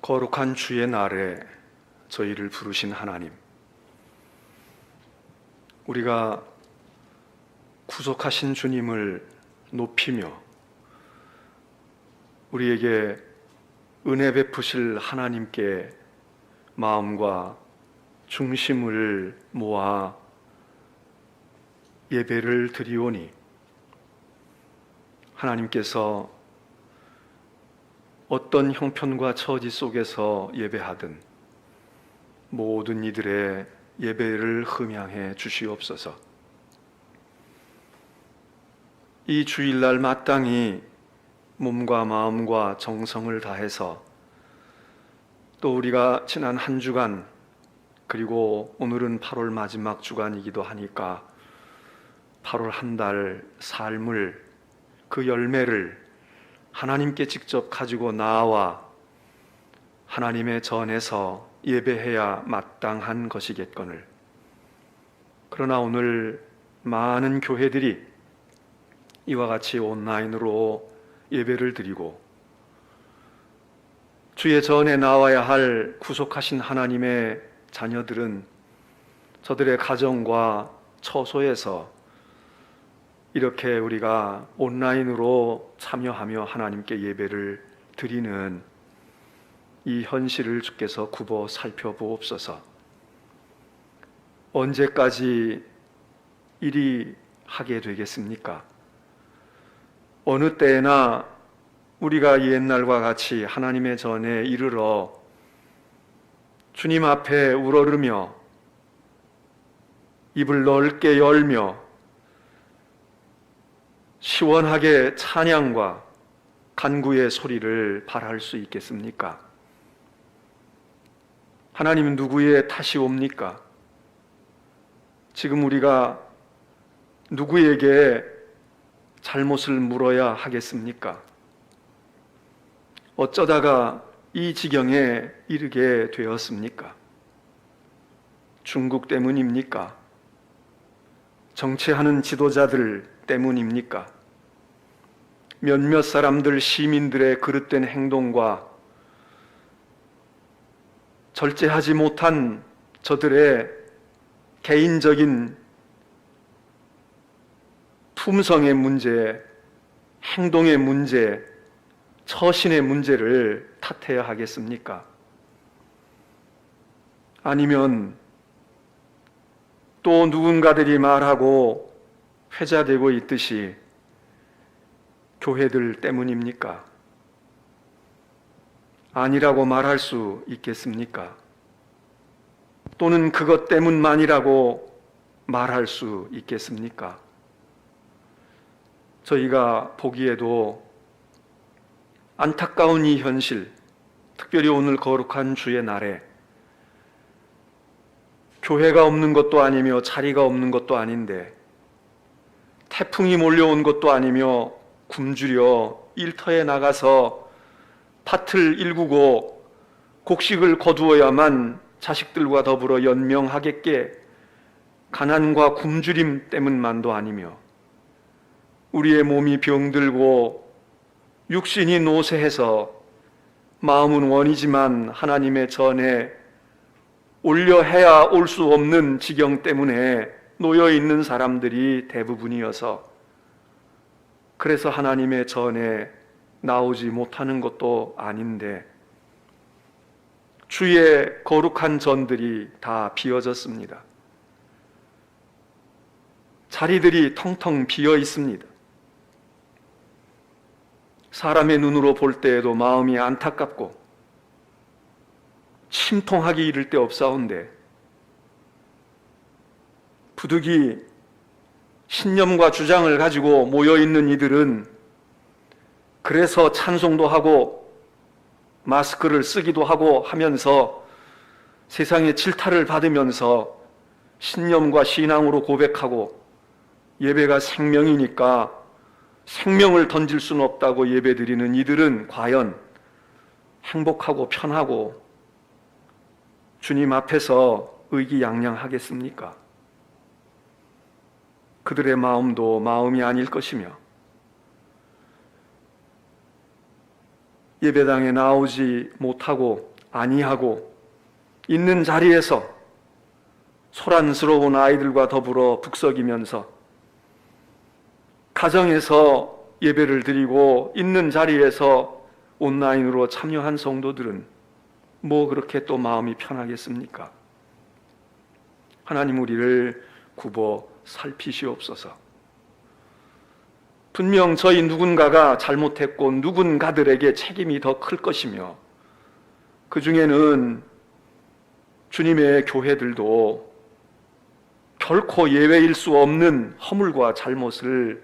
거룩한 주의 날에 저희를 부르신 하나님, 우리가 구속하신 주님을 높이며 우리에게 은혜 베푸실 하나님께 마음과 중심을 모아 예배를 드리오니, 하나님께서 어떤 형편과 처지 속에서 예배하든 모든 이들의 예배를 흠양해 주시옵소서. 이 주일날 마땅히 몸과 마음과 정성을 다해서 또 우리가 지난 한 주간, 그리고 오늘은 8월 마지막 주간이기도 하니까 8월 한 달 삶을, 그 열매를 하나님께 직접 가지고 나와 하나님의 전에서 예배해야 마땅한 것이겠거늘. 그러나 오늘 많은 교회들이 이와 같이 온라인으로 예배를 드리고 주의 전에 나와야 할 구속하신 하나님의 자녀들은 저들의 가정과 처소에서 이렇게 우리가 온라인으로 참여하며 하나님께 예배를 드리는 이 현실을 주께서 굽어 살펴보옵소서. 언제까지 이리 하게 되겠습니까? 어느 때나 우리가 옛날과 같이 하나님의 전에 이르러 주님 앞에 우러르며 입을 넓게 열며 시원하게 찬양과 간구의 소리를 발할 수 있겠습니까? 하나님은 누구의 탓이 옵니까? 지금 우리가 누구에게 잘못을 물어야 하겠습니까? 어쩌다가 이 지경에 이르게 되었습니까? 중국 때문입니까? 정치하는 지도자들 때문입니까? 몇몇 사람들, 시민들의 그릇된 행동과 절제하지 못한 저들의 개인적인 품성의 문제, 행동의 문제, 처신의 문제를 탓해야 하겠습니까? 아니면 또 누군가들이 말하고 회자되고 있듯이 교회들 때문입니까? 아니라고 말할 수 있겠습니까? 또는 그것 때문만이라고 말할 수 있겠습니까? 저희가 보기에도 안타까운 이 현실, 특별히 오늘 거룩한 주의 날에 교회가 없는 것도 아니며 자리가 없는 것도 아닌데, 태풍이 몰려온 것도 아니며 굶주려 일터에 나가서 밭을 일구고 곡식을 거두어야만 자식들과 더불어 연명하겠게 가난과 굶주림 때문만도 아니며, 우리의 몸이 병들고 육신이 노쇠해서 마음은 원이지만 하나님의 전에 올려해야 올 수 없는 지경 때문에 놓여있는 사람들이 대부분이어서, 그래서 하나님의 전에 나오지 못하는 것도 아닌데 주의 거룩한 전들이 다 비어졌습니다. 자리들이 텅텅 비어 있습니다. 사람의 눈으로 볼 때에도 마음이 안타깝고 심통하기 이를 데 없사온데, 부득이 신념과 주장을 가지고 모여있는 이들은 그래서 찬송도 하고 마스크를 쓰기도 하고 하면서 세상의 질타를 받으면서 신념과 신앙으로 고백하고, 예배가 생명이니까 생명을 던질 수는 없다고 예배드리는 이들은 과연 행복하고 편하고 주님 앞에서 의기양양하겠습니까? 그들의 마음도 마음이 아닐 것이며, 예배당에 나오지 못하고 아니하고 있는 자리에서 소란스러운 아이들과 더불어 북석이면서 가정에서 예배를 드리고 있는 자리에서 온라인으로 참여한 성도들은 뭐 그렇게 또 마음이 편하겠습니까? 하나님 우리를 굽어 살피시옵소서. 분명 저희 누군가가 잘못했고 누군가들에게 책임이 더 클 것이며 그 중에는 주님의 교회들도 결코 예외일 수 없는 허물과 잘못을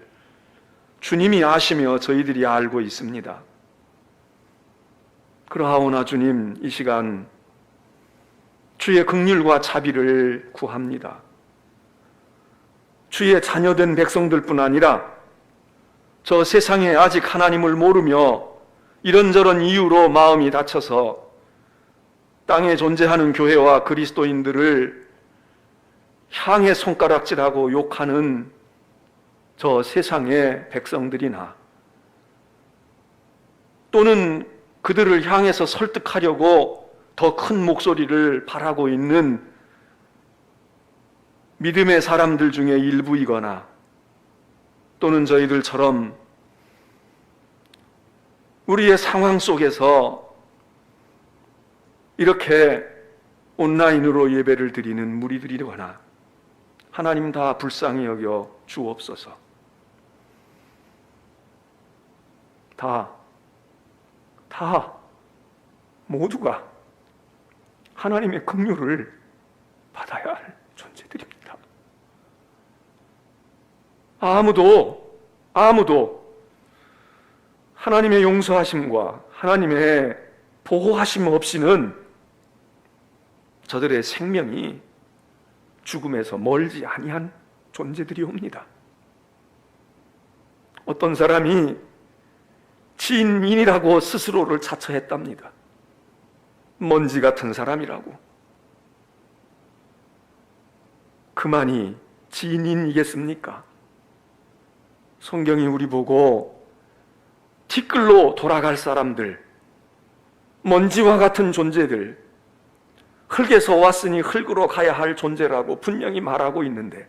주님이 아시며 저희들이 알고 있습니다. 그러하오나 주님, 이 시간 주의 긍휼과 자비를 구합니다. 주의 자녀된 백성들뿐 아니라 저 세상에 아직 하나님을 모르며 이런저런 이유로 마음이 다쳐서 땅에 존재하는 교회와 그리스도인들을 향해 손가락질하고 욕하는 저 세상의 백성들이나 또는 그들을 향해서 설득하려고 더 큰 목소리를 바라고 있는 믿음의 사람들 중에 일부이거나 또는 저희들처럼 우리의 상황 속에서 이렇게 온라인으로 예배를 드리는 무리들이거나 하나님 다 불쌍히 여겨 주옵소서. 다 모두가 하나님의 긍휼을 받아야 할 존재들입니다. 아무도 하나님의 용서하심과 하나님의 보호하심 없이는 저들의 생명이 죽음에서 멀지 아니한 존재들이옵니다. 어떤 사람이 지인이라고 스스로를 자처했답니다. 먼지 같은 사람이라고. 그만이 지인이겠습니까? 성경이 우리 보고 티끌로 돌아갈 사람들, 먼지와 같은 존재들, 흙에서 왔으니 흙으로 가야 할 존재라고 분명히 말하고 있는데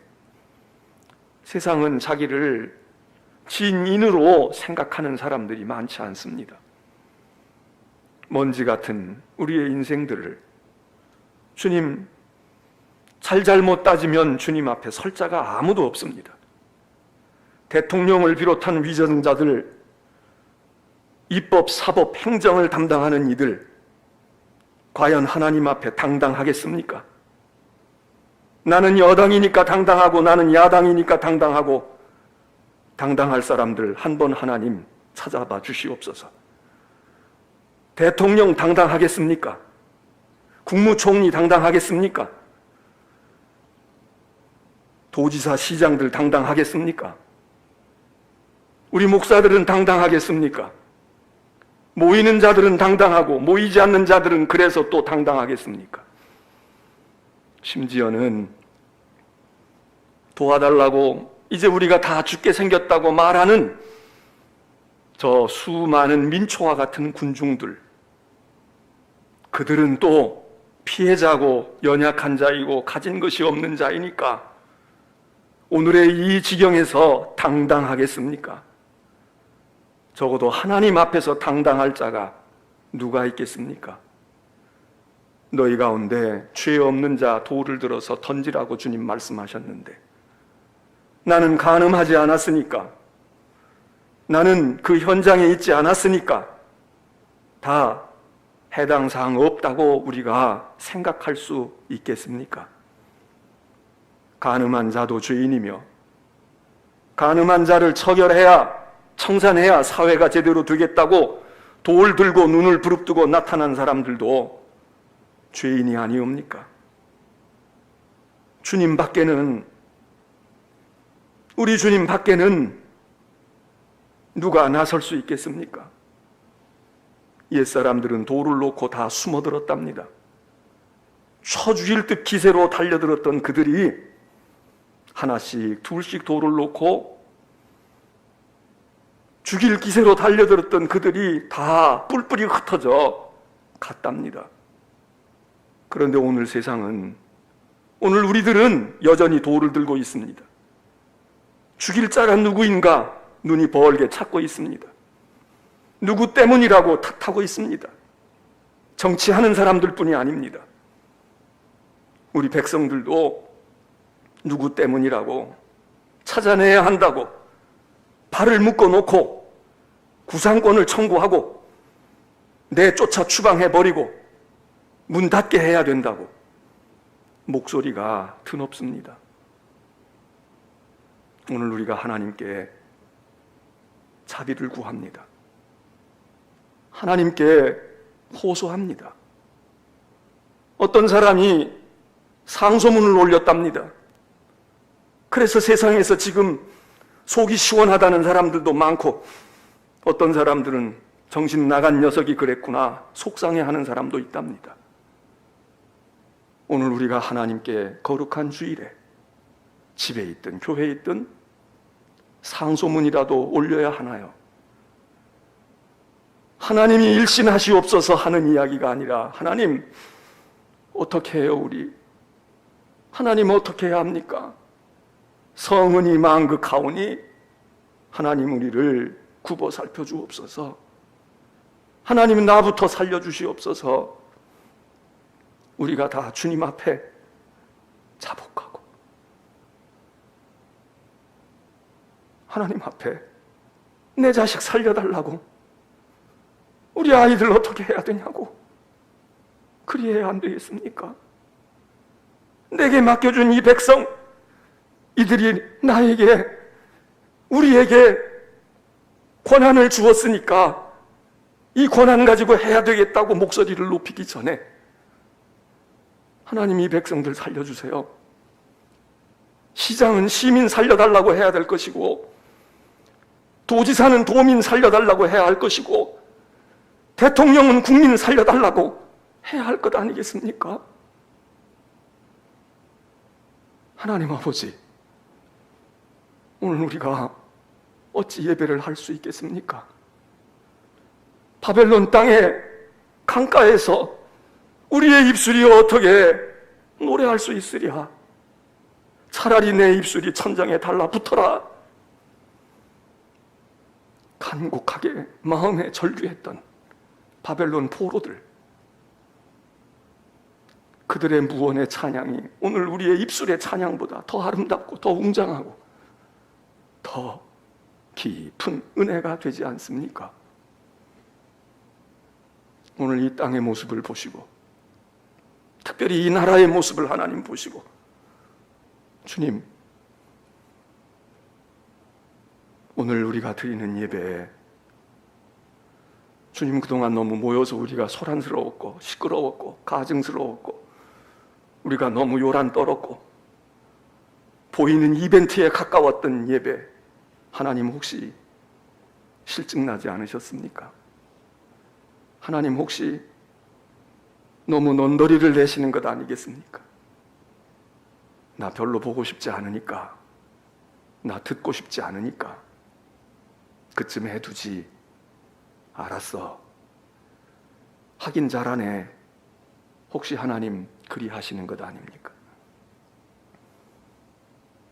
세상은 자기를 지인으로 생각하는 사람들이 많지 않습니다. 먼지 같은 우리의 인생들을 주님, 잘못 따지면 주님 앞에 설 자가 아무도 없습니다. 대통령을 비롯한 위정자들, 입법, 사법, 행정을 담당하는 이들, 과연 하나님 앞에 당당하겠습니까? 나는 여당이니까 당당하고 나는 야당이니까 당당하고, 당당할 사람들 한번 하나님 찾아봐 주시옵소서. 대통령 당당하겠습니까? 국무총리 당당하겠습니까? 도지사, 시장들 당당하겠습니까? 우리 목사들은 당당하겠습니까? 모이는 자들은 당당하고 모이지 않는 자들은 그래서 또 당당하겠습니까? 심지어는 도와달라고 이제 우리가 다 죽게 생겼다고 말하는 저 수많은 민초와 같은 군중들, 그들은 또 피해자고 연약한 자이고 가진 것이 없는 자이니까 오늘의 이 지경에서 당당하겠습니까? 적어도 하나님 앞에서 당당할 자가 누가 있겠습니까? 너희 가운데 죄 없는 자 돌을 들어서 던지라고 주님 말씀하셨는데 나는 간음하지 않았으니까, 나는 그 현장에 있지 않았으니까 다 해당 사항 없다고 우리가 생각할 수 있겠습니까? 간음한 자도 죄인이며 간음한 자를 처결해야, 청산해야 사회가 제대로 되겠다고 돌 들고 눈을 부릅뜨고 나타난 사람들도 죄인이 아니옵니까? 주님 밖에는, 우리 주님 밖에는 누가 나설 수 있겠습니까? 옛사람들은 돌을 놓고 다 숨어들었답니다. 쳐 죽일 듯 기세로 달려들었던 그들이 하나씩 둘씩 돌을 놓고 죽일 기세로 달려들었던 그들이 다 뿔뿔이 흩어져 갔답니다. 그런데 오늘 세상은, 오늘 우리들은 여전히 돌을 들고 있습니다. 죽일 자가 누구인가 눈이 벌게 찾고 있습니다. 누구 때문이라고 탓하고 있습니다. 정치하는 사람들뿐이 아닙니다. 우리 백성들도 누구 때문이라고 찾아내야 한다고 발을 묶어놓고 구상권을 청구하고 내쫓아 추방해버리고 문 닫게 해야 된다고 목소리가 드높습니다. 오늘 우리가 하나님께 자비를 구합니다. 하나님께 호소합니다. 어떤 사람이 상소문을 올렸답니다. 그래서 세상에서 지금 속이 시원하다는 사람들도 많고, 어떤 사람들은 정신 나간 녀석이 그랬구나 속상해하는 사람도 있답니다. 오늘 우리가 하나님께 거룩한 주일에 집에 있든 교회에 있든 상소문이라도 올려야 하나요? 하나님이 일신하시옵소서 하는 이야기가 아니라, 하나님 어떻게 해요 우리? 하나님 어떻게 해야 합니까? 성은이 망극하오니 하나님 우리를 굽어 살펴주옵소서. 하나님 나부터 살려주시옵소서. 우리가 다 주님 앞에 자복하고 하나님 앞에 내 자식 살려달라고, 우리 아이들 어떻게 해야 되냐고 그리해야 안 되겠습니까? 내게 맡겨준 이 백성, 이들이 나에게, 우리에게 권한을 주었으니까 이 권한 가지고 해야 되겠다고 목소리를 높이기 전에 하나님 이 백성들 살려주세요. 시장은 시민 살려달라고 해야 될 것이고, 도지사는 도민 살려달라고 해야 할 것이고, 대통령은 국민 살려달라고 해야 할 것 아니겠습니까? 하나님 아버지, 오늘 우리가 어찌 예배를 할 수 있겠습니까? 바벨론 땅의 강가에서 우리의 입술이 어떻게 노래할 수 있으랴? 차라리 내 입술이 천장에 달라붙어라. 간곡하게 마음에 절규했던 바벨론 포로들, 그들의 무언의 찬양이 오늘 우리의 입술의 찬양보다 더 아름답고 더 웅장하고 더 깊은 은혜가 되지 않습니까? 오늘 이 땅의 모습을 보시고, 특별히 이 나라의 모습을 하나님 보시고, 주님, 오늘 우리가 드리는 예배에 주님, 그동안 너무 모여서 우리가 소란스러웠고 시끄러웠고 가증스러웠고 우리가 너무 요란 떨었고 보이는 이벤트에 가까웠던 예배, 하나님 혹시 실증나지 않으셨습니까? 하나님 혹시 너무 넌더리를 내시는 것 아니겠습니까? 나 별로 보고 싶지 않으니까, 나 듣고 싶지 않으니까 그쯤 해두지. 알았어, 하긴 잘하네. 혹시 하나님 그리하시는 것 아닙니까?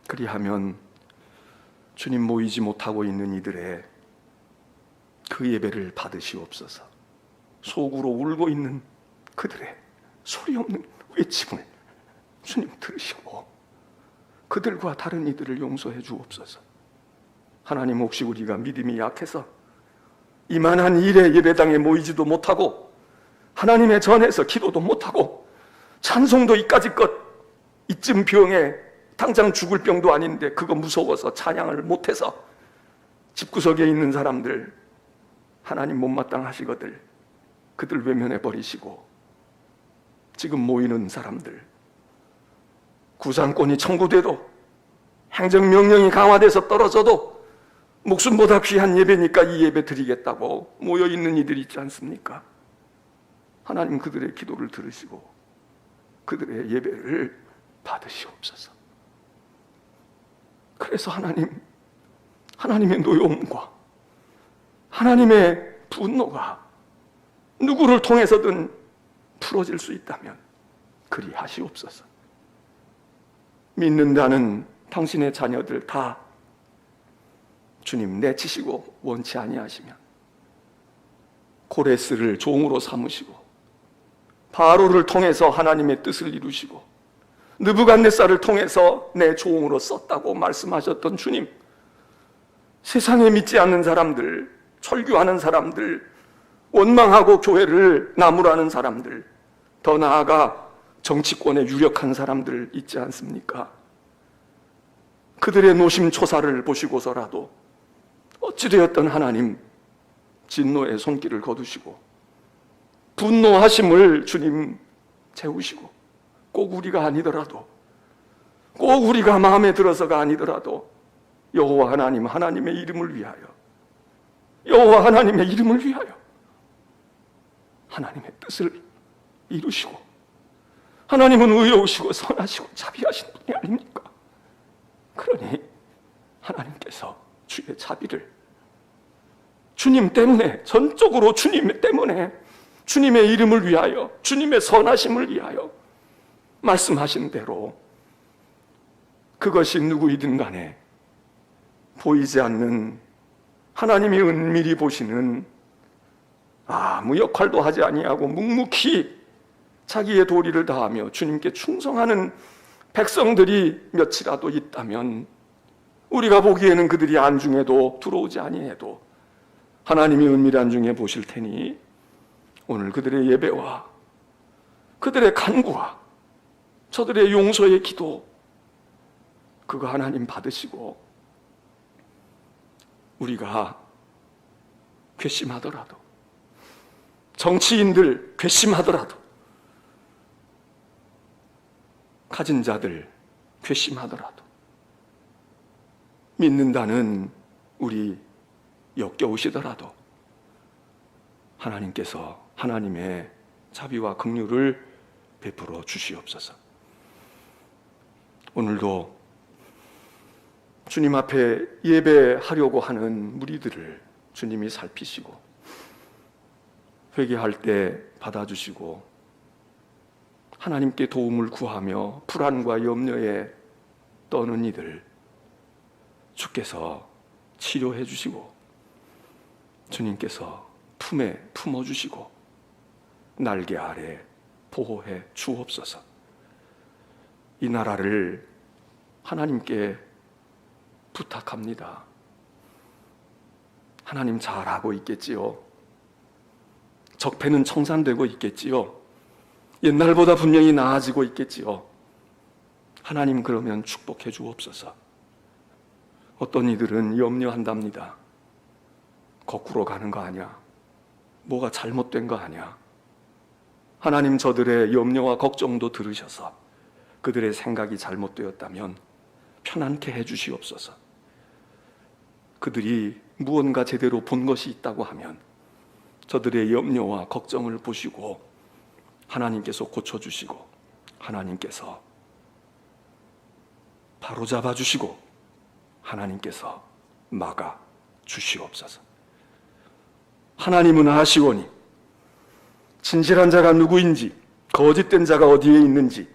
그리하면 주님 모이지 못하고 있는 이들의 그 예배를 받으시옵소서. 속으로 울고 있는 그들의 소리 없는 외침을 주님 들으시고 그들과 다른 이들을 용서해 주옵소서. 하나님, 혹시 우리가 믿음이 약해서 이만한 일에 예배당에 모이지도 못하고 하나님의 전에서 기도도 못하고 찬송도 이까짓 것, 이쯤 병에 당장 죽을 병도 아닌데 그거 무서워서 찬양을 못해서 집구석에 있는 사람들, 하나님 못마땅하시거들 그들 외면해 버리시고, 지금 모이는 사람들 구상권이 청구돼도 행정명령이 강화돼서 떨어져도 목숨보다 귀한 예배니까 이 예배 드리겠다고 모여있는 이들이 있지 않습니까? 하나님 그들의 기도를 들으시고 그들의 예배를 받으시옵소서. 그래서 하나님의 노여움과 하나님의 분노가 누구를 통해서든 풀어질 수 있다면 그리하시옵소서. 믿는다는 당신의 자녀들 다 주님 내치시고 원치 아니하시면 고레스를 종으로 삼으시고 바로를 통해서 하나님의 뜻을 이루시고 느부갓네살을 통해서 내 종으로 썼다고 말씀하셨던 주님, 세상에 믿지 않는 사람들, 철교하는 사람들, 원망하고 교회를 나무라는 사람들, 더 나아가 정치권에 유력한 사람들 있지 않습니까? 그들의 노심초사를 보시고서라도 어찌되었던 하나님 진노의 손길을 거두시고 분노하심을 주님 채우시고, 꼭 우리가 아니더라도, 꼭 우리가 마음에 들어서가 아니더라도 여호와 하나님, 하나님의 이름을 위하여, 여호와 하나님의 이름을 위하여 하나님의 뜻을 이루시고, 하나님은 의로우시고 선하시고 자비하신 분이 아닙니까? 그러니 하나님께서 주의 자비를 주님 때문에, 전적으로 주님 때문에, 주님의 이름을 위하여, 주님의 선하심을 위하여 말씀하신 대로 그것이 누구이든 간에 보이지 않는 하나님이 은밀히 보시는 아무 역할도 하지 아니하고 묵묵히 자기의 도리를 다하며 주님께 충성하는 백성들이 몇이라도 있다면, 우리가 보기에는 그들이 안중에도 들어오지 아니해도 하나님이 은밀한 중에 보실 테니 오늘 그들의 예배와 그들의 간구와 저들의 용서의 기도, 그거 하나님 받으시고 우리가 괘씸하더라도, 정치인들 괘씸하더라도, 가진 자들 괘씸하더라도, 믿는다는 우리 역겨우시더라도 하나님께서 하나님의 자비와 긍휼을 베풀어 주시옵소서. 오늘도 주님 앞에 예배하려고 하는 무리들을 주님이 살피시고 회개할 때 받아주시고 하나님께 도움을 구하며 불안과 염려에 떠는 이들 주께서 치료해 주시고 주님께서 품에 품어주시고 날개 아래 보호해 주옵소서. 이 나라를 하나님께 부탁합니다. 하나님 잘하고 있겠지요. 적폐는 청산되고 있겠지요. 옛날보다 분명히 나아지고 있겠지요. 하나님 그러면 축복해 주옵소서. 어떤 이들은 염려한답니다. 거꾸로 가는 거 아니야? 뭐가 잘못된 거 아니야? 하나님 저들의 염려와 걱정도 들으셔서 그들의 생각이 잘못되었다면 편안케 해주시옵소서. 그들이 무언가 제대로 본 것이 있다고 하면 저들의 염려와 걱정을 보시고 하나님께서 고쳐주시고 하나님께서 바로잡아 주시고 하나님께서 막아 주시옵소서. 하나님은 아시오니 진실한 자가 누구인지, 거짓된 자가 어디에 있는지,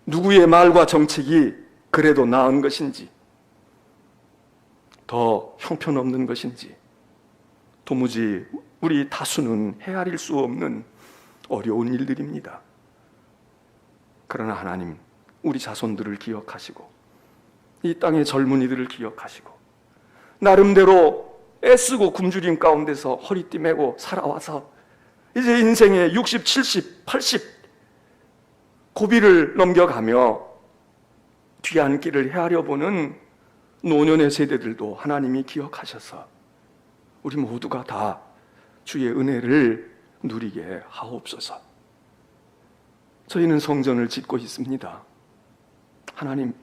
누구의 말과 정책이 그래도 나은 것인지, 더 형편없는 것인지, 도무지 우리 다수는 헤아릴 수 없는 어려운 일들입니다. 그러나 하나님, 우리 자손들을 기억하시고 이 땅의 젊은이들을 기억하시고 나름대로 애쓰고 굶주림 가운데서 허리띠 메고 살아와서 이제 인생의 60, 70, 80 고비를 넘겨가며 귀한 길을 헤아려 보는 노년의 세대들도 하나님이 기억하셔서 우리 모두가 다 주의 은혜를 누리게 하옵소서. 저희는 성전을 짓고 있습니다. 하나님,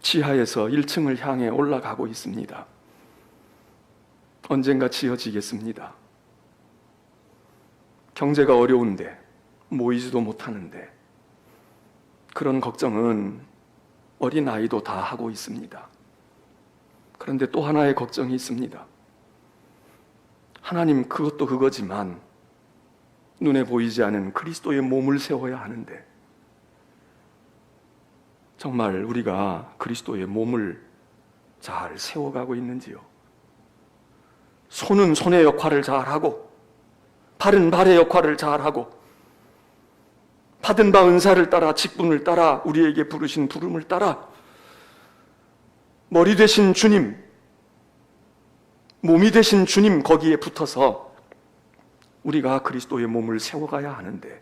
지하에서 1층을 향해 올라가고 있습니다. 언젠가 지어지겠습니다. 경제가 어려운데 모이지도 못하는데 그런 걱정은 어린아이도 다 하고 있습니다. 그런데 또 하나의 걱정이 있습니다. 하나님, 그것도 그거지만 눈에 보이지 않은 그리스도의 몸을 세워야 하는데, 정말 우리가 그리스도의 몸을 잘 세워가고 있는지요? 손은 손의 역할을 잘하고, 발은 발의 역할을 잘하고, 받은 바 은사를 따라, 직분을 따라, 우리에게 부르신 부름을 따라 머리 되신 주님, 몸이 되신 주님 거기에 붙어서 우리가 그리스도의 몸을 세워가야 하는데,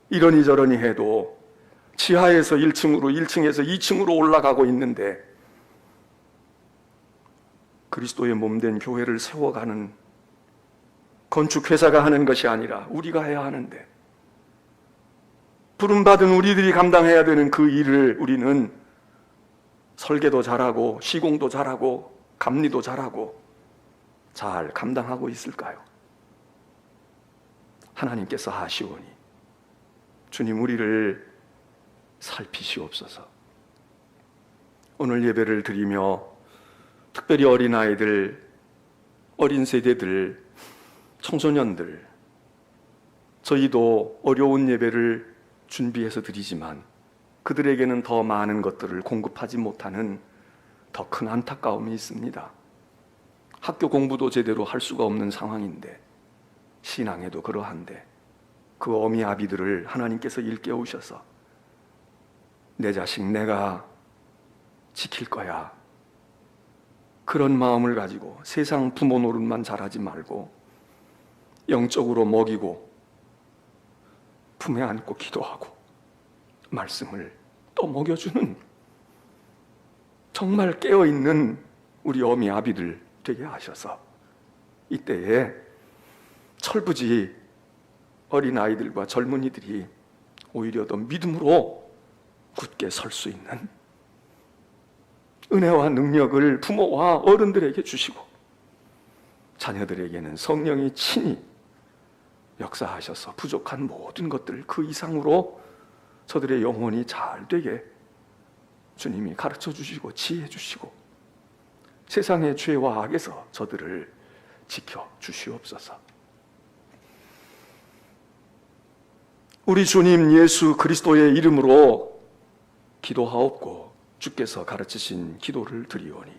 이러니 저러니 해도 지하에서 1층으로, 1층에서 2층으로 올라가고 있는데, 그리스도의 몸된 교회를 세워가는 건축회사가 하는 것이 아니라 우리가 해야 하는데, 부름받은 우리들이 감당해야 되는 그 일을 우리는 설계도 잘하고 시공도 잘하고 감리도 잘하고 잘 감당하고 있을까요? 하나님께서 하시오니 주님 우리를 살피시옵소서. 오늘 예배를 드리며 특별히 어린아이들, 어린 세대들, 청소년들, 저희도 어려운 예배를 준비해서 드리지만 그들에게는 더 많은 것들을 공급하지 못하는 더 큰 안타까움이 있습니다. 학교 공부도 제대로 할 수가 없는 상황인데, 신앙에도 그러한데, 그 어미 아비들을 하나님께서 일깨우셔서 내 자식 내가 지킬 거야, 그런 마음을 가지고 세상 부모 노릇만 잘하지 말고 영적으로 먹이고 품에 안고 기도하고 말씀을 또 먹여주는 정말 깨어있는 우리 어미 아비들 되게 하셔서 이때에 철부지 어린아이들과 젊은이들이 오히려 더 믿음으로 굳게 설 수 있는 은혜와 능력을 부모와 어른들에게 주시고, 자녀들에게는 성령이 친히 역사하셔서 부족한 모든 것들을 그 이상으로 저들의 영혼이 잘 되게 주님이 가르쳐 주시고 지혜 주시고 세상의 죄와 악에서 저들을 지켜 주시옵소서. 우리 주님 예수 그리스도의 이름으로 기도하옵고 주께서 가르치신 기도를 드리오니.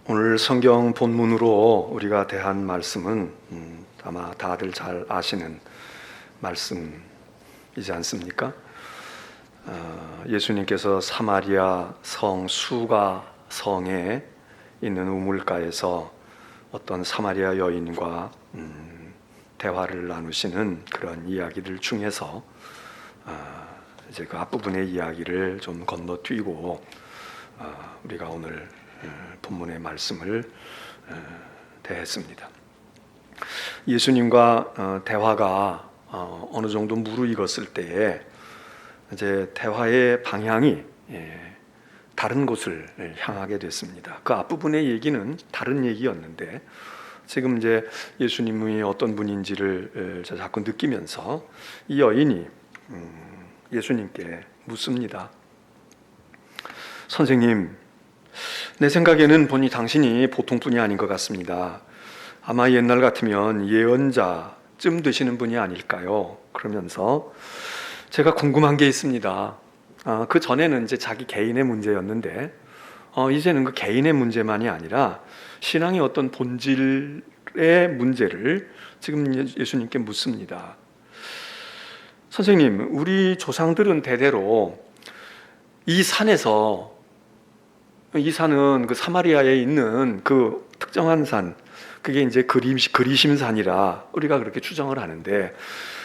오늘 성경 본문으로 우리가 대한 말씀은 아마 다들 잘 아시는 말씀이지 않습니까? 예수님께서 사마리아 성 수가 성에 있는 우물가에서 어떤 사마리아 여인과 대화를 나누시는 그런 이야기들 중에서 이제 그 앞부분의 이야기를 좀 건너뛰고 우리가 오늘 본문의 말씀을 대했습니다. 예수님과 대화가 어느 정도 무르익었을 때에 이제 대화의 방향이 다른 곳을 향하게 됐습니다. 그 앞부분의 얘기는 다른 얘기였는데 지금 이제 예수님이 어떤 분인지를 자꾸 느끼면서 이 여인이 예수님께 묻습니다. 선생님, 내 생각에는 보니 당신이 보통 분이 아닌 것 같습니다. 아마 옛날 같으면 예언자쯤 되시는 분이 아닐까요? 그러면서 제가 궁금한 게 있습니다. 그 전에는 이제 자기 개인의 문제였는데 이제는 그 개인의 문제만이 아니라 신앙의 어떤 본질의 문제를 지금 예수님께 묻습니다. 선생님, 우리 조상들은 대대로 이 산에서, 이 산은 그 사마리아에 있는 그 특정한 산, 그게 이제 그리심산이라 우리가 그렇게 추정을 하는데,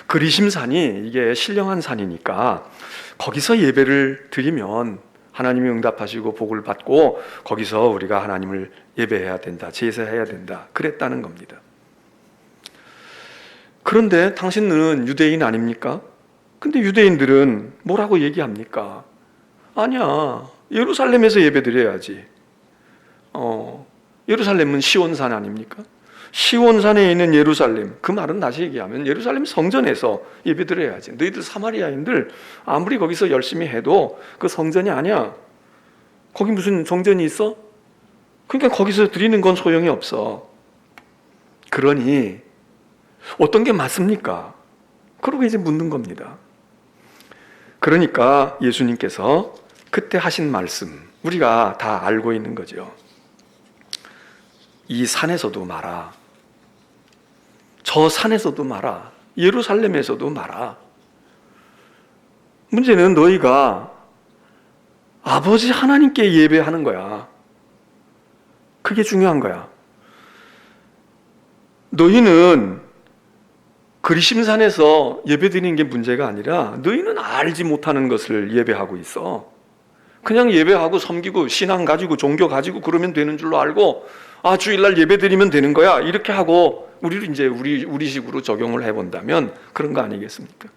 그리심산이 이게 신령한 산이니까 거기서 예배를 드리면 하나님이 응답하시고 복을 받고 거기서 우리가 하나님을 예배해야 된다, 제사해야 된다, 그랬다는 겁니다. 그런데 당신은 유대인 아닙니까? 근데 유대인들은 뭐라고 얘기합니까? 아니야, 예루살렘에서 예배 드려야지. 예루살렘은 시온산 아닙니까? 시온산에 있는 예루살렘, 그 말은 다시 얘기하면 예루살렘 성전에서 예배 드려야지. 너희들 사마리아인들 아무리 거기서 열심히 해도 그 성전이 아니야. 거기 무슨 성전이 있어? 그러니까 거기서 드리는 건 소용이 없어. 그러니 어떤 게 맞습니까? 그러고 이제 묻는 겁니다. 그러니까 예수님께서 그때 하신 말씀, 우리가 다 알고 있는 거죠. 이 산에서도 마라. 저 산에서도 마라. 예루살렘에서도 마라. 문제는 너희가 아버지 하나님께 예배하는 거야. 그게 중요한 거야. 너희는 그리심산에서 예배드리는 게 문제가 아니라 너희는 알지 못하는 것을 예배하고 있어. 그냥 예배하고 섬기고 신앙 가지고 종교 가지고 그러면 되는 줄로 알고 주일날 예배드리면 되는 거야. 이렇게 하고 우리를 이제 우리식으로 적용을 해본다면 그런 거 아니겠습니까?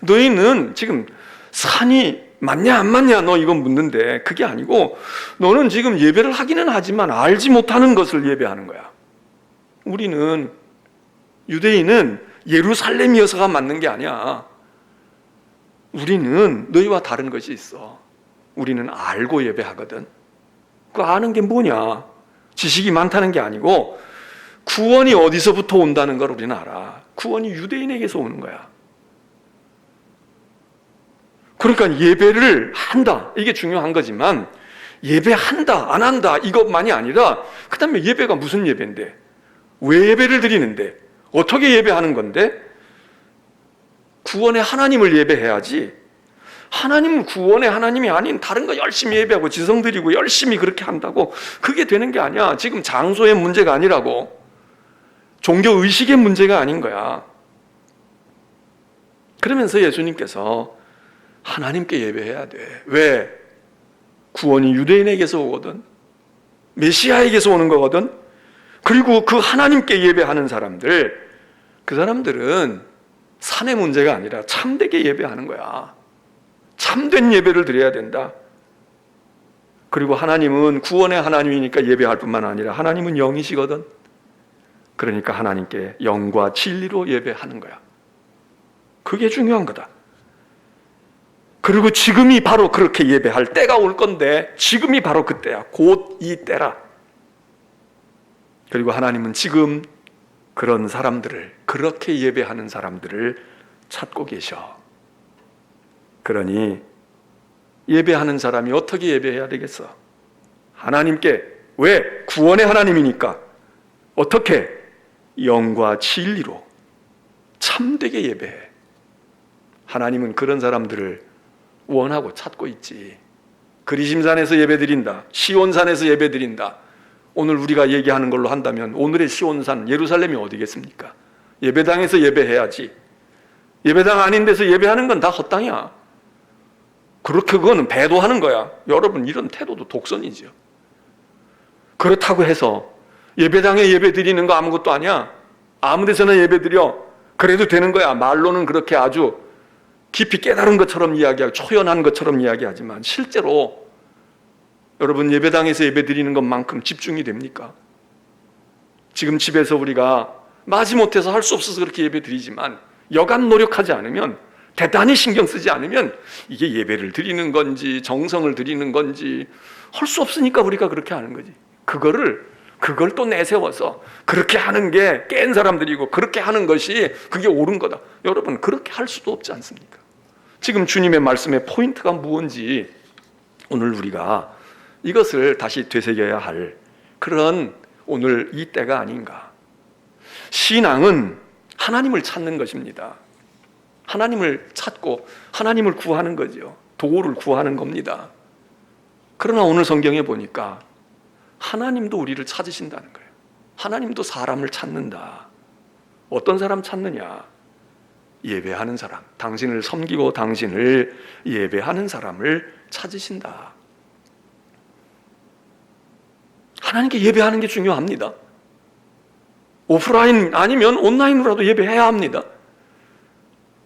너희는 지금 산이 맞냐 안 맞냐 너 이건 묻는데 그게 아니고 너는 지금 예배를 하기는 하지만 알지 못하는 것을 예배하는 거야. 우리는 유대인은 예루살렘이어서가 맞는 게 아니야. 우리는 너희와 다른 것이 있어. 우리는 알고 예배하거든. 그 아는 게 뭐냐? 지식이 많다는 게 아니고 구원이 어디서부터 온다는 걸 우리는 알아. 구원이 유대인에게서 오는 거야. 그러니까 예배를 한다. 이게 중요한 거지만 예배한다, 안 한다 이것만이 아니라 그 다음에 예배가 무슨 예배인데? 왜 예배를 드리는데? 어떻게 예배하는 건데? 구원의 하나님을 예배해야지. 하나님은 구원의 하나님이 아닌 다른 거 열심히 예배하고 지성 드리고 열심히 그렇게 한다고 그게 되는 게 아니야. 지금 장소의 문제가 아니라고. 종교의식의 문제가 아닌 거야. 그러면서 예수님께서 하나님께 예배해야 돼. 왜? 구원이 유대인에게서 오거든. 메시아에게서 오는 거거든. 그리고 그 하나님께 예배하는 사람들, 그 사람들은 산의 문제가 아니라 참되게 예배하는 거야. 참된 예배를 드려야 된다. 그리고 하나님은 구원의 하나님이니까 예배할 뿐만 아니라 하나님은 영이시거든. 그러니까 하나님께 영과 진리로 예배하는 거야. 그게 중요한 거다. 그리고 지금이 바로 그렇게 예배할 때가 올 건데 지금이 바로 그때야. 곧 이 때라. 그리고 하나님은 지금 그런 사람들을, 그렇게 예배하는 사람들을 찾고 계셔. 그러니 예배하는 사람이 어떻게 예배해야 되겠어? 하나님께. 왜? 구원의 하나님이니까. 어떻게? 영과 진리로 참되게 예배해. 하나님은 그런 사람들을 원하고 찾고 있지. 그리심산에서 예배드린다. 시온산에서 예배드린다. 오늘 우리가 얘기하는 걸로 한다면 오늘의 시온산 예루살렘이 어디겠습니까? 예배당에서 예배해야지. 예배당 아닌 데서 예배하는 건 다 헛당이야. 그렇게 그거는 배도하는 거야. 여러분 이런 태도도 독선이죠. 그렇다고 해서 예배당에 예배 드리는 거 아무것도 아니야. 아무 데서나 예배 드려. 그래도 되는 거야. 말로는 그렇게 아주 깊이 깨달은 것처럼 이야기하고 초연한 것처럼 이야기하지만 실제로 여러분 예배당에서 예배 드리는 것만큼 집중이 됩니까? 지금 집에서 우리가 마지못해서 할 수 없어서 그렇게 예배 드리지만 여간 노력하지 않으면, 대단히 신경 쓰지 않으면 이게 예배를 드리는 건지 정성을 드리는 건지 할 수 없으니까 우리가 그렇게 하는 거지. 그걸 또 내세워서 그렇게 하는 게 깬 사람들이고 그렇게 하는 것이 그게 옳은 거다. 여러분 그렇게 할 수도 없지 않습니까? 지금 주님의 말씀의 포인트가 무엇인지 오늘 우리가 이것을 다시 되새겨야 할 그런 오늘 이 때가 아닌가. 신앙은 하나님을 찾는 것입니다. 하나님을 찾고 하나님을 구하는 거죠. 도를 구하는 겁니다. 그러나 오늘 성경에 보니까 하나님도 우리를 찾으신다는 거예요. 하나님도 사람을 찾는다. 어떤 사람 찾느냐? 예배하는 사람, 당신을 섬기고 당신을 예배하는 사람을 찾으신다. 하나님께 예배하는 게 중요합니다. 오프라인 아니면 온라인으로라도 예배해야 합니다.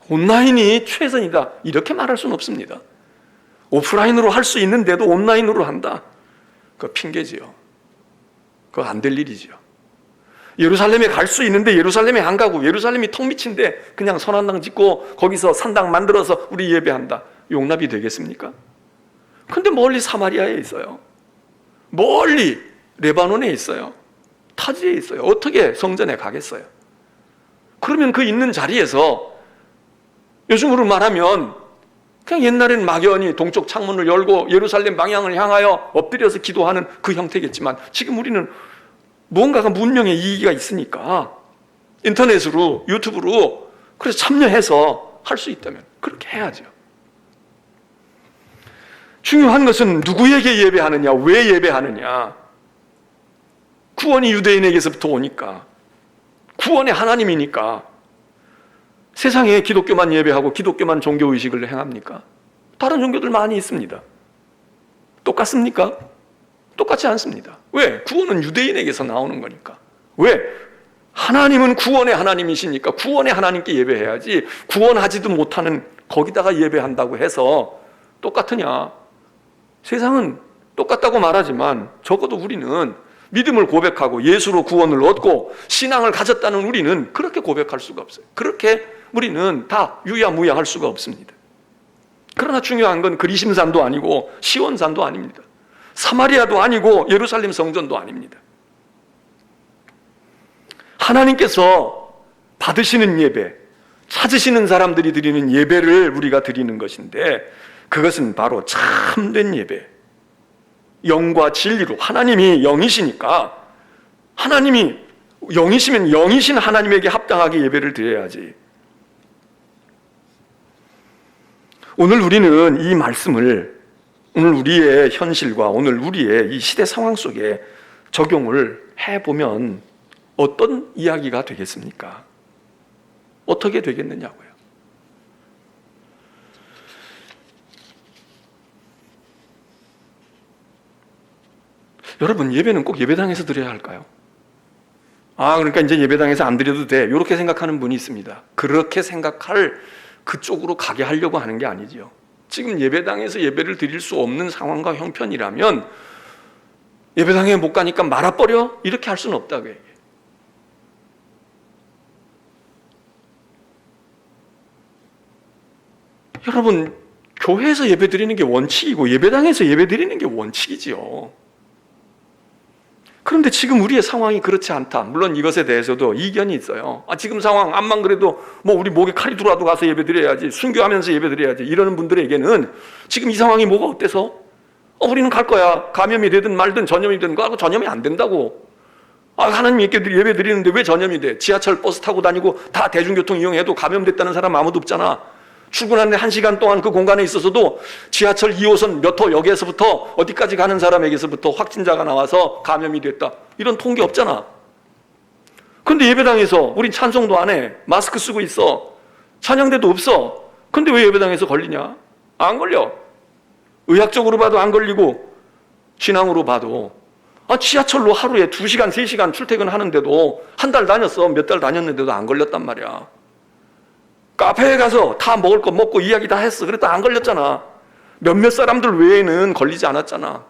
온라인이 최선이다 이렇게 말할 수는 없습니다. 오프라인으로 할 수 있는데도 온라인으로 한다. 그거 핑계지요. 그거 안 될 일이죠. 예루살렘에 갈 수 있는데 예루살렘에 안 가고 예루살렘이 턱 밑인데 그냥 선한당 짓고 거기서 산당 만들어서 우리 예배한다. 용납이 되겠습니까? 근데 멀리 사마리아에 있어요. 멀리 레바논에 있어요. 타지에 있어요. 어떻게 성전에 가겠어요? 그러면 그 있는 자리에서 요즘으로 말하면 그냥 옛날에는 막연히 동쪽 창문을 열고 예루살렘 방향을 향하여 엎드려서 기도하는 그 형태겠지만 지금 우리는 무언가가 문명의 이익이 있으니까 인터넷으로 유튜브로 그래서 참여해서 할 수 있다면 그렇게 해야죠. 중요한 것은 누구에게 예배하느냐, 왜 예배하느냐. 구원이 유대인에게서부터 오니까, 구원의 하나님이니까. 세상에 기독교만 예배하고 기독교만 종교의식을 행합니까? 다른 종교들 많이 있습니다. 똑같습니까? 똑같지 않습니다. 왜? 구원은 유대인에게서 나오는 거니까. 왜? 하나님은 구원의 하나님이시니까 구원의 하나님께 예배해야지 구원하지도 못하는 거기다가 예배한다고 해서 똑같으냐? 세상은 똑같다고 말하지만 적어도 우리는 믿음을 고백하고 예수로 구원을 얻고 신앙을 가졌다는 우리는 그렇게 고백할 수가 없어요. 그렇게 우리는 다 유야무야할 수가 없습니다. 그러나 중요한 건 그리심산도 아니고 시온산도 아닙니다. 사마리아도 아니고 예루살렘 성전도 아닙니다. 하나님께서 받으시는 예배, 찾으시는 사람들이 드리는 예배를 우리가 드리는 것인데 그것은 바로 참된 예배, 영과 진리로. 하나님이 영이시니까 하나님이 영이시면 영이신 하나님에게 합당하게 예배를 드려야지. 오늘 우리는 이 말씀을 오늘 우리의 현실과 오늘 우리의 이 시대 상황 속에 적용을 해보면 어떤 이야기가 되겠습니까? 어떻게 되겠느냐고요. 여러분, 예배는 꼭 예배당에서 드려야 할까요? 그러니까 이제 예배당에서 안 드려도 돼. 이렇게 생각하는 분이 있습니다. 그렇게 생각할 그쪽으로 가게 하려고 하는 게 아니죠. 지금 예배당에서 예배를 드릴 수 없는 상황과 형편이라면 예배당에 못 가니까 말아버려? 이렇게 할 수는 없다고 얘기해요. 여러분, 교회에서 예배 드리는 게 원칙이고 예배당에서 예배 드리는 게 원칙이지요. 그런데 지금 우리의 상황이 그렇지 않다. 물론 이것에 대해서도 이견이 있어요. 지금 상황 암만 그래도 우리 목에 칼이 들어와도 가서 예배 드려야지, 순교하면서 예배 드려야지 이러는 분들에게는 지금 이 상황이 뭐가 어때서? 우리는 갈 거야. 감염이 되든 말든 전염이 되든 그거 전염이 안 된다고. 하나님께 예배 드리는데 왜 전염이 돼? 지하철 버스 타고 다니고 다 대중교통 이용해도 감염됐다는 사람 아무도 없잖아. 출근하는데 1시간 동안 그 공간에 있어서도 지하철 2호선 몇 호 역에서부터 어디까지 가는 사람에게서부터 확진자가 나와서 감염이 됐다. 이런 통계 없잖아. 그런데 예배당에서 우린 찬송도 안 해. 마스크 쓰고 있어. 찬양대도 없어. 근데 왜 예배당에서 걸리냐? 안 걸려. 의학적으로 봐도 안 걸리고 신앙으로 봐도 지하철로 하루에 2시간, 3시간 출퇴근하는데도 한 달 다녔어. 몇 달 다녔는데도 안 걸렸단 말이야. 카페에 가서 다 먹을 거 먹고 이야기 다 했어. 그래도 안 걸렸잖아. 몇몇 사람들 외에는 걸리지 않았잖아.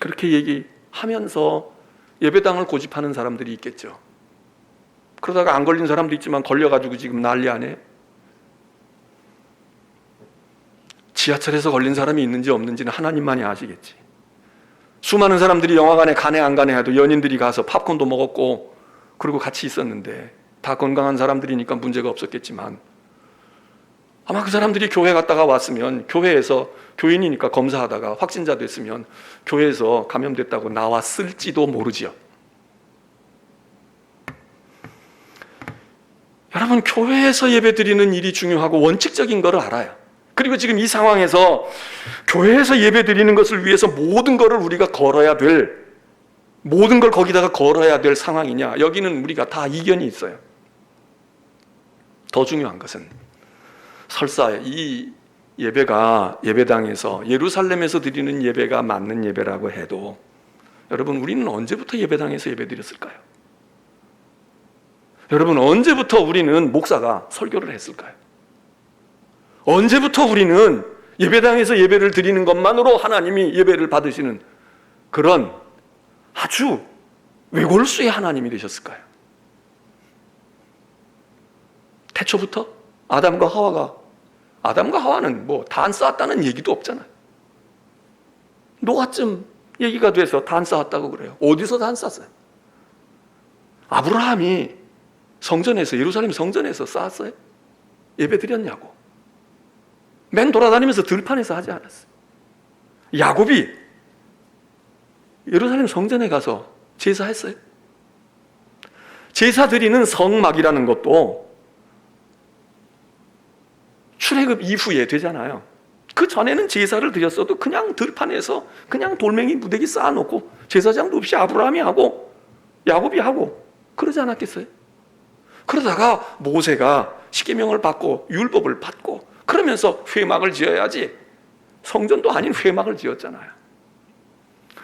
그렇게 얘기하면서 예배당을 고집하는 사람들이 있겠죠. 그러다가 안 걸린 사람도 있지만 걸려가지고 지금 난리 안 해. 지하철에서 걸린 사람이 있는지 없는지는 하나님만이 아시겠지. 수많은 사람들이 영화관에 가네 안 가네 해도 연인들이 가서 팝콘도 먹었고 그리고 같이 있었는데 다 건강한 사람들이니까 문제가 없었겠지만 아마 그 사람들이 교회 갔다가 왔으면 교회에서 교인이니까 검사하다가 확진자 됐으면 교회에서 감염됐다고 나왔을지도 모르지요. 여러분, 교회에서 예배드리는 일이 중요하고 원칙적인 것을 알아요. 그리고 지금 이 상황에서 교회에서 예배드리는 것을 위해서 모든 것을 우리가 걸어야 될, 모든 걸 거기다가 걸어야 될 상황이냐? 여기는 우리가 다 이견이 있어요. 더 중요한 것은 설사 이 예배가 예배당에서 예루살렘에서 드리는 예배가 맞는 예배라고 해도 여러분, 우리는 언제부터 예배당에서 예배드렸을까요? 여러분, 언제부터 우리는 목사가 설교를 했을까요? 언제부터 우리는 예배당에서 예배를 드리는 것만으로 하나님이 예배를 받으시는 그런 아주 외골수의 하나님이 되셨을까요? 태초부터 아담과 하와는 뭐 단 쌓았다는 얘기도 없잖아요. 노아쯤 얘기가 돼서 단 쌓았다고 그래요. 어디서 단 쌓았어요? 아브라함이 성전에서, 예루살렘 성전에서 쌓았어요? 예배 드렸냐고. 맨 돌아다니면서 들판에서 하지 않았어요. 야곱이 예루살렘 성전에 가서 제사했어요? 제사 드리는 성막이라는 것도 출애굽 이후에 되잖아요. 그 전에는 제사를 드렸어도 그냥 들판에서 그냥 돌멩이 무대기 쌓아놓고 제사장도 없이 아브라함이 하고 야곱이 하고 그러지 않았겠어요? 그러다가 모세가 십계명을 받고 율법을 받고 그러면서 회막을 지어야지 성전도 아닌 회막을 지었잖아요.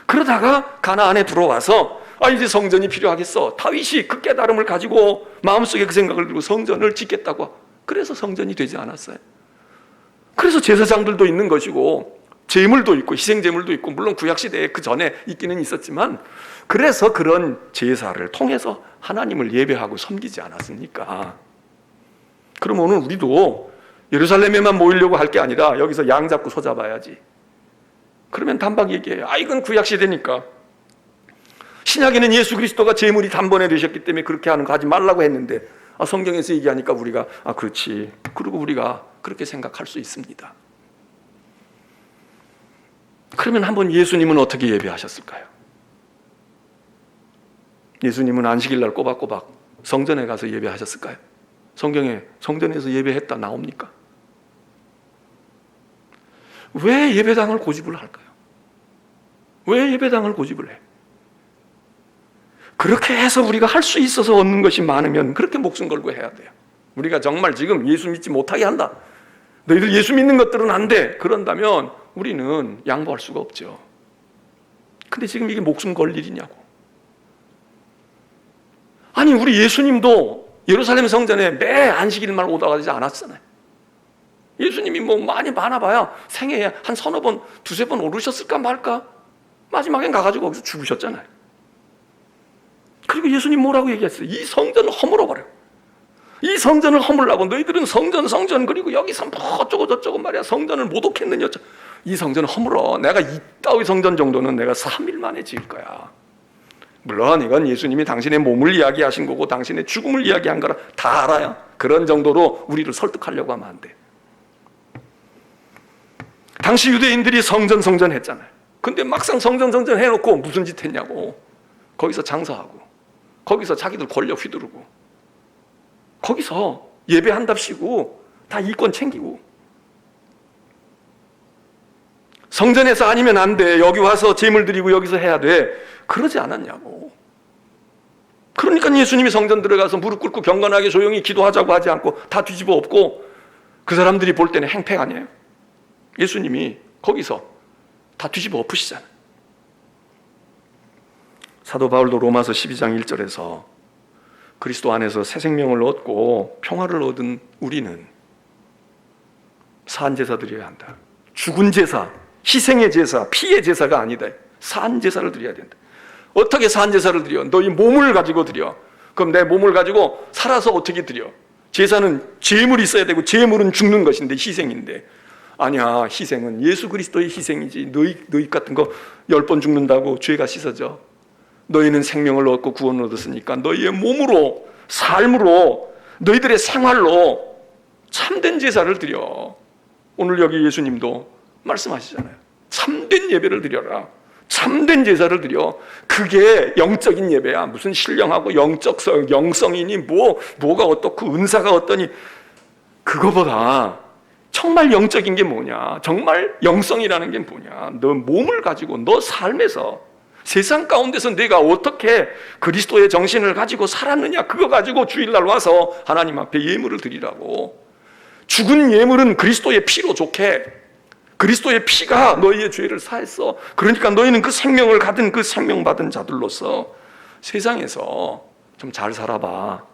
그러다가 가나안에 들어와서 이제 성전이 필요하겠어. 다윗이 그 깨달음을 가지고 마음속에 그 생각을 들고 성전을 짓겠다고. 그래서 성전이 되지 않았어요. 그래서 제사장들도 있는 것이고 제물도 있고 희생제물도 있고 물론 구약시대에 그 전에 있기는 있었지만 그래서 그런 제사를 통해서 하나님을 예배하고 섬기지 않았습니까? 그럼 오늘 우리도 예루살렘에만 모이려고 할 게 아니라 여기서 양 잡고 소 잡아야지. 그러면 단박 얘기해요. 이건 구약시대니까. 신약에는 예수 그리스도가 제물이 단번에 되셨기 때문에 그렇게 하는 거 하지 말라고 했는데 성경에서 얘기하니까 우리가 그렇지. 그리고 우리가 그렇게 생각할 수 있습니다. 그러면 한번 예수님은 어떻게 예배하셨을까요? 예수님은 안식일날 꼬박꼬박 성전에 가서 예배하셨을까요? 성경에 성전에서 예배했다 나옵니까? 왜 예배당을 고집을 할까요? 왜 예배당을 고집을 해? 그렇게 해서 우리가 할 수 있어서 얻는 것이 많으면 그렇게 목숨 걸고 해야 돼요. 우리가 정말 지금 예수 믿지 못하게 한다. 너희들 예수 믿는 것들은 안 돼. 그런다면 우리는 양보할 수가 없죠. 근데 지금 이게 목숨 걸 일이냐고. 아니 우리 예수님도 예루살렘 성전에 매 안식일만 오다 가지 않았잖아요. 예수님이 많이 많아봐야 생애에 한 서너 번, 두세 번 오르셨을까 말까? 마지막엔 가가지고 거기서 죽으셨잖아요. 그리고 예수님 뭐라고 얘기했어요? 이 성전을 허물어버려. 이 성전을 허물라고 너희들은 성전 그리고 여기서 어쩌고 저쩌고 말이야 성전을 모독했느냐. 이 성전을 허물어. 내가 이따위 성전 정도는 내가 3일 만에 지을 거야. 물론 이건 예수님이 당신의 몸을 이야기하신 거고 당신의 죽음을 이야기한 거라 다 알아요. 그런 정도로 우리를 설득하려고 하면 안 돼. 당시 유대인들이 성전 했잖아요. 근데 막상 성전 해놓고 무슨 짓 했냐고. 거기서 장사하고 거기서 자기들 권력 휘두르고 거기서 예배한답시고 다 이권 챙기고 성전에서 아니면 안 돼. 여기 와서 제물 드리고 여기서 해야 돼. 그러지 않았냐고. 그러니까 예수님이 성전 들어가서 무릎 꿇고 경건하게 조용히 기도하자고 하지 않고 다 뒤집어 엎고 그 사람들이 볼 때는 행패 아니에요. 예수님이 거기서 다 뒤집어 엎으시잖아요. 사도 바울도 로마서 12장 1절에서 그리스도 안에서 새 생명을 얻고 평화를 얻은 우리는 산 제사 드려야 한다. 죽은 제사, 희생의 제사, 피의 제사가 아니다. 산 제사를 드려야 된다. 어떻게 산 제사를 드려? 너희 몸을 가지고 드려. 그럼 내 몸을 가지고 살아서 어떻게 드려? 제사는 제물이 있어야 되고 제물은 죽는 것인데 희생인데 아니야. 희생은 예수 그리스도의 희생이지. 너희 같은 거 10번 죽는다고 죄가 씻어져. 너희는 생명을 얻고 구원을 얻었으니까 너희의 몸으로 삶으로 너희들의 생활로 참된 제사를 드려. 오늘 여기 예수님도 말씀하시잖아요. 참된 예배를 드려라. 참된 제사를 드려. 그게 영적인 예배야. 무슨 신령하고 영성이니 뭐가 어떻고 은사가 어떠니 그거보다 정말 영적인 게 뭐냐, 정말 영성이라는 게 뭐냐, 너 몸을 가지고 너 삶에서 세상 가운데서 내가 어떻게 그리스도의 정신을 가지고 살았느냐, 그거 가지고 주일날 와서 하나님 앞에 예물을 드리라고. 죽은 예물은 그리스도의 피로 좋게, 그리스도의 피가 너희의 죄를 사했어. 그러니까 너희는 그 생명을 가진 그 생명 받은 자들로서 세상에서 좀 잘 살아봐.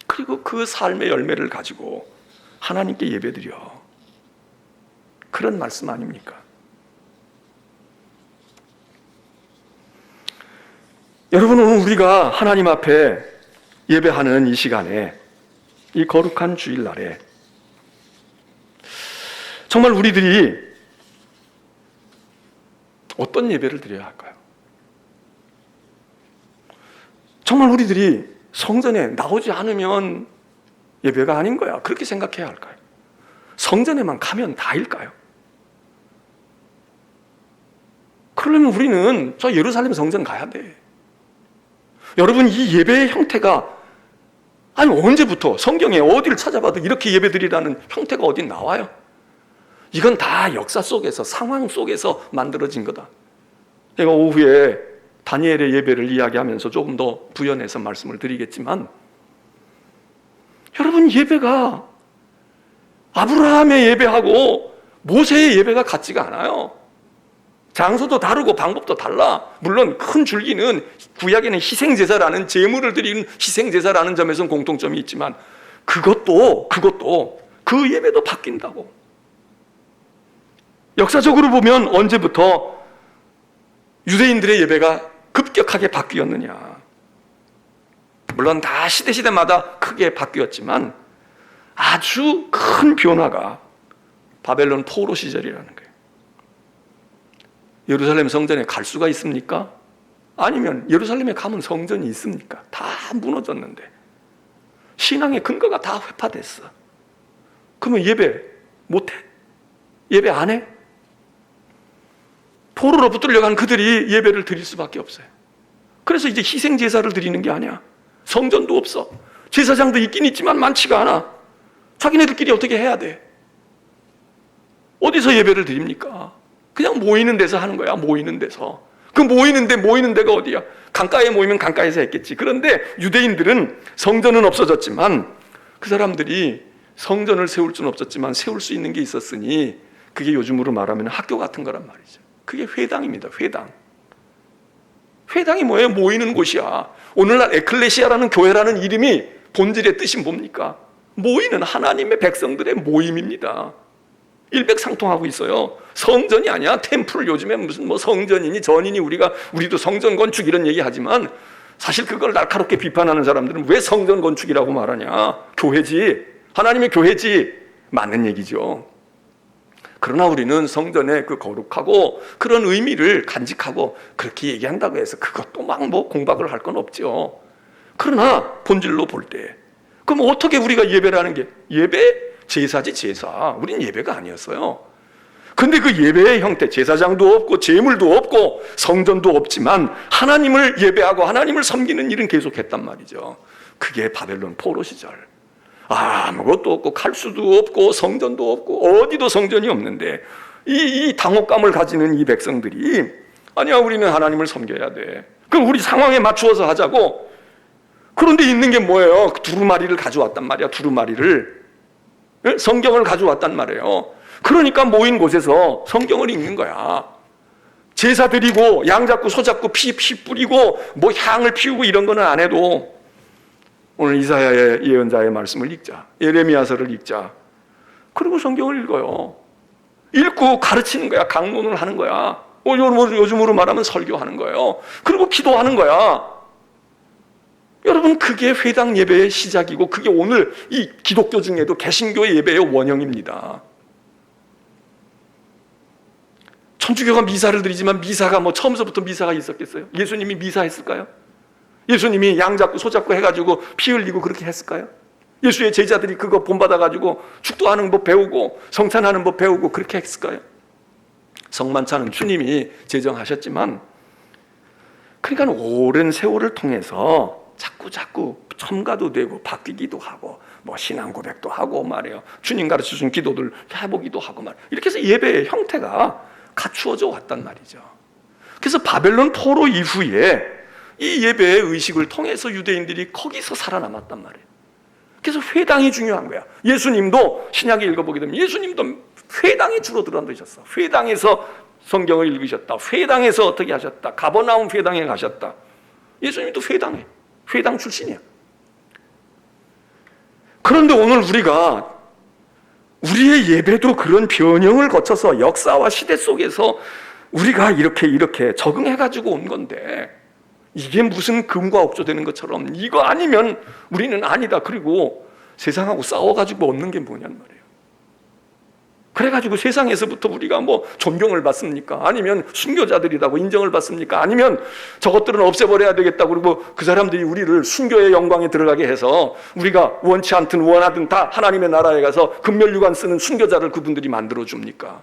그리고 그 삶의 열매를 가지고 하나님께 예배드려. 그런 말씀 아닙니까? 여러분, 오늘 우리가 하나님 앞에 예배하는 이 시간에, 이 거룩한 주일날에 정말 우리들이 어떤 예배를 드려야 할까요? 정말 우리들이 성전에 나오지 않으면 예배가 아닌 거야, 그렇게 생각해야 할까요? 성전에만 가면 다일까요? 그러려면 우리는 저 예루살렘 성전 가야 돼. 여러분, 이 예배의 형태가 아니 언제부터 성경에 어디를 찾아봐도 이렇게 예배드리라는 형태가 어디 나와요? 이건 다 역사 속에서, 상황 속에서 만들어진 거다. 제가 오후에 다니엘의 예배를 이야기하면서 조금 더 부연해서 말씀을 드리겠지만, 여러분, 예배가 아브라함의 예배하고 모세의 예배가 같지가 않아요. 장소도 다르고 방법도 달라. 물론 큰 줄기는 구약에는 희생제사라는, 제물을 드리는 희생제사라는 점에서는 공통점이 있지만, 그것도 그 예배도 바뀐다고. 역사적으로 보면 언제부터 유대인들의 예배가 급격하게 바뀌었느냐. 물론 다 시대마다 크게 바뀌었지만 아주 큰 변화가 바벨론 포로 시절이라는 거예요. 예루살렘 성전에 갈 수가 있습니까? 아니면 예루살렘에 가면 성전이 있습니까? 다 무너졌는데 신앙의 근거가 다 회파됐어. 그러면 예배 못해? 예배 안 해? 포로로 붙들려간 그들이 예배를 드릴 수밖에 없어요. 그래서 이제 희생제사를 드리는 게 아니야. 성전도 없어. 제사장도 있긴 있지만 많지가 않아. 자기네들끼리 어떻게 해야 돼? 어디서 예배를 드립니까? 그냥 모이는 데서 하는 거야. 모이는 데서. 그 모이는 데가 어디야? 강가에 모이면 강가에서 했겠지. 그런데 유대인들은 성전은 없어졌지만 그 사람들이 성전을 세울 수는 없었지만 세울 수 있는 게 있었으니 그게 요즘으로 말하면 학교 같은 거란 말이죠. 그게 회당입니다. 회당. 회당이 뭐예요? 모이는 곳이야. 오늘날 에클레시아라는 교회라는 이름이 본질의 뜻이 뭡니까? 모이는 하나님의 백성들의 모임입니다. 일백상통하고 있어요. 성전이 아니야. 템플, 요즘에 무슨 뭐 성전이니 전이니 우리도 성전 건축 이런 얘기 하지만 사실 그걸 날카롭게 비판하는 사람들은 왜 성전 건축이라고 말하냐? 교회지. 하나님의 교회지. 맞는 얘기죠. 그러나 우리는 성전의 그 거룩하고 그런 의미를 간직하고 그렇게 얘기한다고 해서 그것도 막 뭐 공박을 할 건 없죠. 그러나 본질로 볼 때 그럼 어떻게 우리가 예배를 하는 게? 예배? 제사지 제사. 우린 예배가 아니었어요. 근데 그 예배의 형태, 제사장도 없고 제물도 없고 성전도 없지만 하나님을 예배하고 하나님을 섬기는 일은 계속했단 말이죠. 그게 바벨론 포로 시절. 아무것도 없고 칼수도 없고 성전도 없고 어디도 성전이 없는데 이 당혹감을 가지는 이 백성들이 아니야, 우리는 하나님을 섬겨야 돼. 그럼 우리 상황에 맞추어서 하자고. 그런데 있는 게 뭐예요? 두루마리를 가져왔단 말이야. 두루마리를. 성경을 가져왔단 말이에요. 그러니까 모인 곳에서 성경을 읽는 거야. 제사 드리고 양 잡고 소 잡고 피 뿌리고 뭐 향을 피우고 이런 거는 안 해도 오늘 이사야의 예언자의 말씀을 읽자. 예레미야서를 읽자. 그리고 성경을 읽어요. 읽고 가르치는 거야. 강론을 하는 거야. 요즘으로 말하면 설교하는 거예요. 그리고 기도하는 거야. 여러분, 그게 회당 예배의 시작이고 그게 오늘 이 기독교 중에도 개신교 예배의 원형입니다. 천주교가 미사를 드리지만 미사가 뭐 처음서부터 미사가 있었겠어요? 예수님이 미사했을까요? 예수님이 양 잡고 소 잡고 해가지고 피 흘리고 그렇게 했을까요? 예수의 제자들이 그거 본받아가지고 축도하는 법 배우고 성찬하는 법 배우고 그렇게 했을까요? 성만찬은 주님이 제정하셨지만 그러니까 오랜 세월을 통해서 자꾸 첨가도 되고 바뀌기도 하고 뭐 신앙 고백도 하고 말이에요. 주님 가르쳐준 기도들 해보기도 하고 말이에요. 이렇게 해서 예배의 형태가 갖추어져 왔단 말이죠. 그래서 바벨론 포로 이후에 이 예배의 의식을 통해서 유대인들이 거기서 살아남았단 말이에요. 그래서 회당이 중요한 거야. 예수님도 신약에 읽어보게 되면 예수님도 회당에 주로 들어앉으셨어. 회당에서 성경을 읽으셨다. 회당에서 어떻게 하셨다. 가버나움 회당에 가셨다. 예수님도 회당 출신이야. 그런데 오늘 우리의 예배도 그런 변형을 거쳐서 역사와 시대 속에서 우리가 이렇게 적응해가지고 온 건데 이게 무슨 금과 옥조 되는 것처럼 이거 아니면 우리는 아니다. 그리고 세상하고 싸워가지고 얻는 게 뭐냔 말이에요. 그래가지고 세상에서부터 우리가 뭐 존경을 받습니까? 아니면 순교자들이라고 인정을 받습니까? 아니면 저것들은 없애버려야 되겠다고 그리고 그 사람들이 우리를 순교의 영광에 들어가게 해서 우리가 원치 않든 원하든 다 하나님의 나라에 가서 금멸류관 쓰는 순교자를 그분들이 만들어줍니까?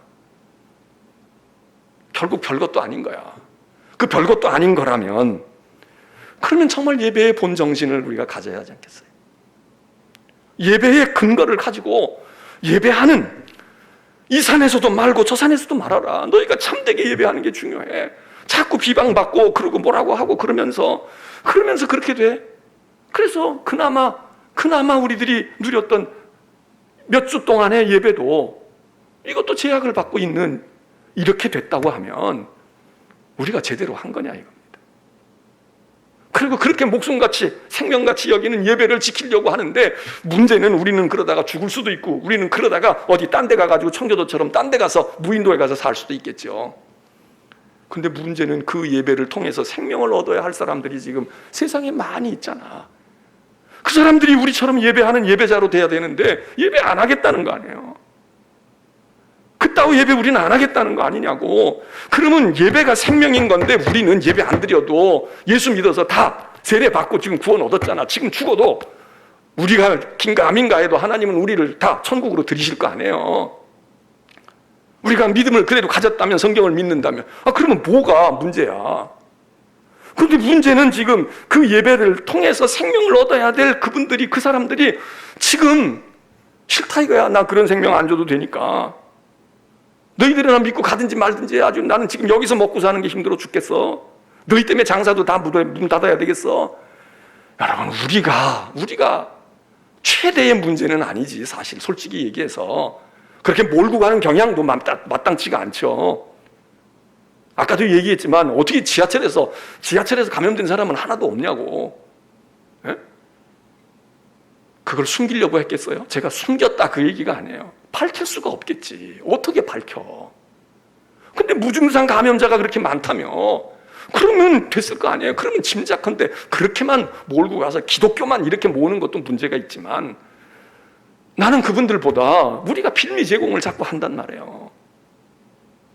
결국 별것도 아닌 거야. 그 별것도 아닌 거라면 그러면 정말 예배의 본 정신을 우리가 가져야 하지 않겠어요? 예배의 근거를 가지고 예배하는 이 산에서도 말고 저 산에서도 말하라. 너희가 참되게 예배하는 게 중요해. 자꾸 비방받고 그러고 뭐라고 하고 그러면서 그렇게 돼. 그래서 그나마 우리들이 누렸던 몇 주 동안의 예배도 이것도 제약을 받고 있는 이렇게 됐다고 하면 우리가 제대로 한 거냐 이겁니다. 그리고 그렇게 목숨같이 생명같이 여기는 예배를 지키려고 하는데 문제는 우리는 그러다가 죽을 수도 있고 우리는 그러다가 어디 딴 데 가가지고 청교도처럼 딴 데 가서 무인도에 가서 살 수도 있겠죠. 근데 문제는 그 예배를 통해서 생명을 얻어야 할 사람들이 지금 세상에 많이 있잖아. 그 사람들이 우리처럼 예배하는 예배자로 돼야 되는데 예배 안 하겠다는 거 아니에요. 그따위 예배 우리는 안 하겠다는 거 아니냐고. 그러면 예배가 생명인 건데 우리는 예배 안 드려도 예수 믿어서 다 세례 받고 지금 구원 얻었잖아. 지금 죽어도 우리가 긴가 아민가 해도 하나님은 우리를 다 천국으로 들이실 거 아니에요. 우리가 믿음을 그래도 가졌다면, 성경을 믿는다면, 그러면 뭐가 문제야? 그런데 문제는 지금 그 예배를 통해서 생명을 얻어야 될 그분들이, 그 사람들이 지금 싫다 이거야. 나 그런 생명 안 줘도 되니까. 너희들이나 믿고 가든지 말든지 아주 나는 지금 여기서 먹고 사는 게 힘들어 죽겠어. 너희 때문에 장사도 다 문 닫아야 되겠어. 여러분, 우리가 최대의 문제는 아니지. 사실 솔직히 얘기해서 그렇게 몰고 가는 경향도 마땅치가 않죠. 아까도 얘기했지만 어떻게 지하철에서 감염된 사람은 하나도 없냐고. 예? 그걸 숨기려고 했겠어요? 제가 숨겼다 그 얘기가 아니에요. 밝힐 수가 없겠지. 어떻게 밝혀? 근데 무증상 감염자가 그렇게 많다며 그러면 됐을 거 아니에요? 그러면 짐작컨대 그렇게만 몰고 가서 기독교만 이렇게 모으는 것도 문제가 있지만 나는 그분들보다 우리가 빌미 제공을 자꾸 한단 말이에요.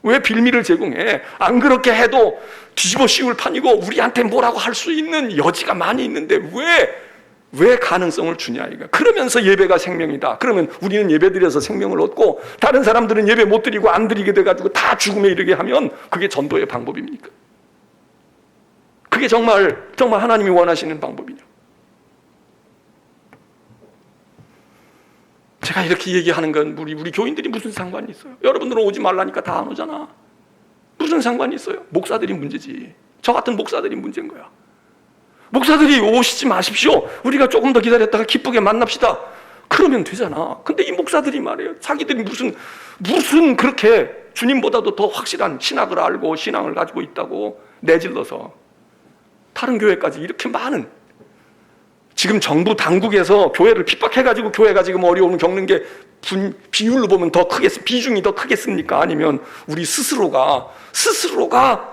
왜 빌미를 제공해? 안 그렇게 해도 뒤집어 씌울 판이고 우리한테 뭐라고 할 수 있는 여지가 많이 있는데 왜 가능성을 주냐 이거. 그러면서 예배가 생명이다. 그러면 우리는 예배 드려서 생명을 얻고 다른 사람들은 예배 못 드리고 안 드리게 돼가지고 다 죽음에 이르게 하면 그게 전도의 방법입니까? 그게 정말 하나님이 원하시는 방법이냐? 제가 이렇게 얘기하는 건 우리 교인들이 무슨 상관이 있어요? 여러분들은 오지 말라니까 다 안 오잖아. 무슨 상관이 있어요? 목사들이 문제지. 저 같은 목사들이 문제인 거야. 목사들이 오시지 마십시오. 우리가 조금 더 기다렸다가 기쁘게 만납시다. 그러면 되잖아. 근데 이 목사들이 말이에요. 자기들이 무슨 그렇게 주님보다도 더 확실한 신학을 알고 신앙을 가지고 있다고 내질러서 다른 교회까지 이렇게 많은, 지금 정부 당국에서 교회를 핍박해가지고 교회가 지금 어려움을 겪는 게 비율로 보면 비중이 더 크겠습니까? 아니면 우리 스스로가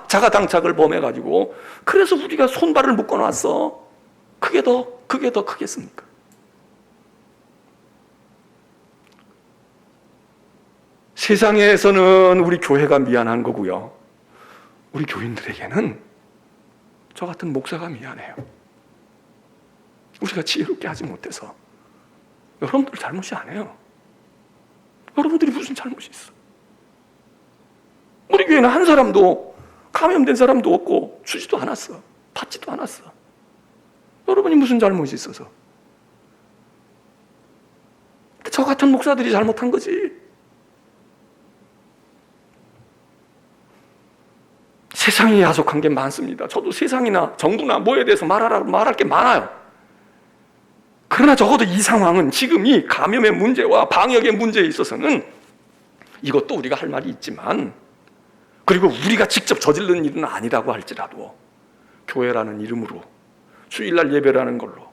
자가당착을 범해가지고 그래서 우리가 손발을 묶어놨어. 그게 더 크겠습니까? 세상에서는 우리 교회가 미안한 거고요. 우리 교인들에게는 저 같은 목사가 미안해요. 우리가 지혜롭게 하지 못해서. 여러분들 잘못이 아니에요. 여러분들이 무슨 잘못이 있어? 우리 교회는 한 사람도 감염된 사람도 없고 주지도 않았어. 받지도 않았어. 여러분이 무슨 잘못이 있어서? 저 같은 목사들이 잘못한 거지. 세상이 야속한 게 많습니다. 저도 세상이나 정부나 뭐에 대해서 말할 게 많아요. 그러나 적어도 이 상황은 지금 이 감염의 문제와 방역의 문제에 있어서는 이것도 우리가 할 말이 있지만, 그리고 우리가 직접 저지른 일은 아니라고 할지라도 교회라는 이름으로 주일날 예배라는 걸로,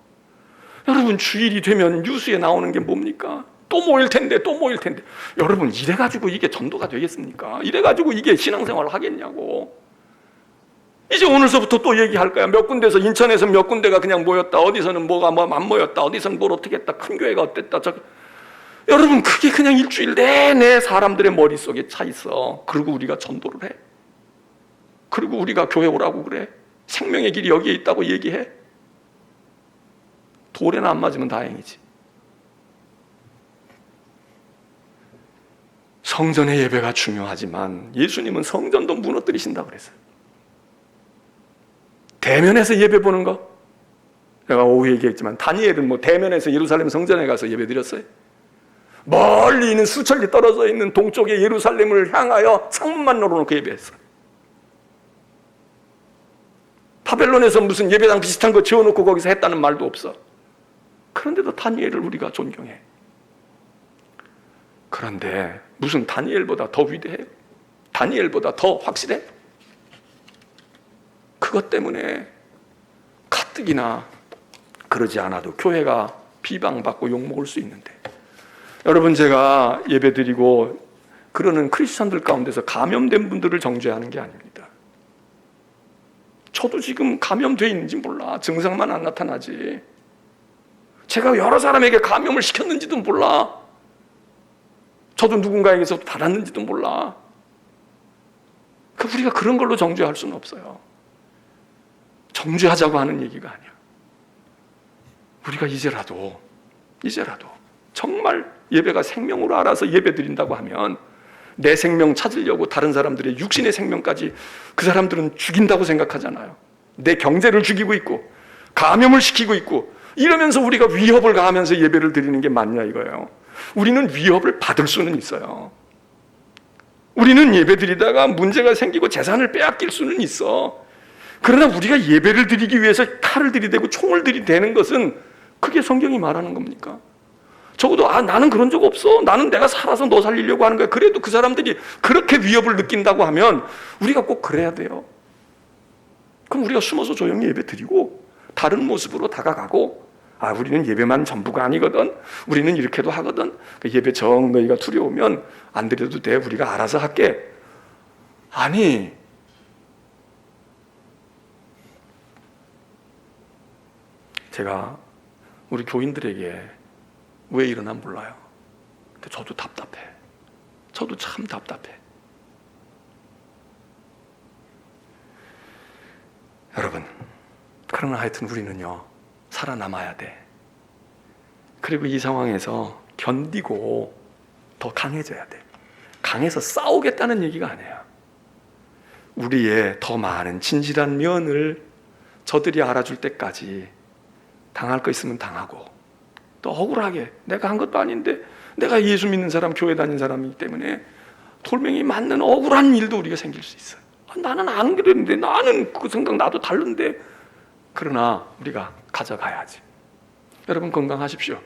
여러분 주일이 되면 뉴스에 나오는 게 뭡니까? 또 모일 텐데. 여러분 이래가지고 이게 전도가 되겠습니까? 이래가지고 이게 신앙생활을 하겠냐고. 이제 오늘서부터 또 얘기할 거야. 몇 군데서, 인천에서 몇 군데가 그냥 모였다. 어디서는 뭐가 안 모였다. 어디서는 뭘 어떻게 했다. 큰 교회가 어땠다. 여러분, 그게 그냥 일주일 내내 사람들의 머릿속에 차 있어. 그리고 우리가 전도를 해. 그리고 우리가 교회 오라고 그래. 생명의 길이 여기에 있다고 얘기해. 돌에나 안 맞으면 다행이지. 성전의 예배가 중요하지만 예수님은 성전도 무너뜨리신다고 그랬어요. 대면에서 예배 보는 거, 내가 오후 얘기했지만 다니엘은 뭐 대면에서 예루살렘 성전에 가서 예배 드렸어요. 멀리 있는 수천리 떨어져 있는 동쪽의 예루살렘을 향하여 창문만 열어놓고 예배했어요. 바벨론에서 무슨 예배당 비슷한 거 지어놓고 거기서 했다는 말도 없어. 그런데도 다니엘을 우리가 존경해. 그런데 무슨 다니엘보다 더 위대해요? 다니엘보다 더 확실해? 그것 때문에 가뜩이나 그러지 않아도 교회가 비방받고 욕먹을 수 있는데, 여러분, 제가 예배드리고 그러는 크리스천들 가운데서 감염된 분들을 정죄하는 게 아닙니다. 저도 지금 감염돼 있는지 몰라. 증상만 안 나타나지. 제가 여러 사람에게 감염을 시켰는지도 몰라. 저도 누군가에게서 받았는지도 몰라. 우리가 그런 걸로 정죄할 수는 없어요. 정죄하자고 하는 얘기가 아니야. 우리가 이제라도 정말 예배가 생명으로 알아서 예배 드린다고 하면 내 생명 찾으려고 다른 사람들의 육신의 생명까지 그 사람들은 죽인다고 생각하잖아요. 내 경제를 죽이고 있고 감염을 시키고 있고 이러면서 우리가 위협을 가하면서 예배를 드리는 게 맞냐 이거예요. 우리는 위협을 받을 수는 있어요. 우리는 예배 드리다가 문제가 생기고 재산을 빼앗길 수는 있어. 그러나 우리가 예배를 드리기 위해서 칼을 들이대고 총을 들이대는 것은 그게 성경이 말하는 겁니까? 적어도 나는 그런 적 없어. 나는 내가 살아서 너 살리려고 하는 거야. 그래도 그 사람들이 그렇게 위협을 느낀다고 하면 우리가 꼭 그래야 돼요. 그럼 우리가 숨어서 조용히 예배 드리고 다른 모습으로 다가가고, 우리는 예배만 전부가 아니거든. 우리는 이렇게도 하거든. 예배 정 너희가 두려우면 안 드려도 돼. 우리가 알아서 할게. 아니, 제가 우리 교인들에게 왜 이러나 몰라요. 근데 저도 답답해. 저도 참 답답해. 여러분, 그러나 하여튼 우리는요, 살아남아야 돼. 그리고 이 상황에서 견디고 더 강해져야 돼. 강해서 싸우겠다는 얘기가 아니에요. 우리의 더 많은 진실한 면을 저들이 알아줄 때까지 당할 거 있으면 당하고, 또 억울하게 내가 한 것도 아닌데 내가 예수 믿는 사람, 교회 다닌 사람이기 때문에 돌멩이 맞는 억울한 일도 우리가 생길 수 있어요. 나는 안 그랬는데, 나는 그 생각 나도 다른데. 그러나 우리가 가져가야지. 여러분, 건강하십시오.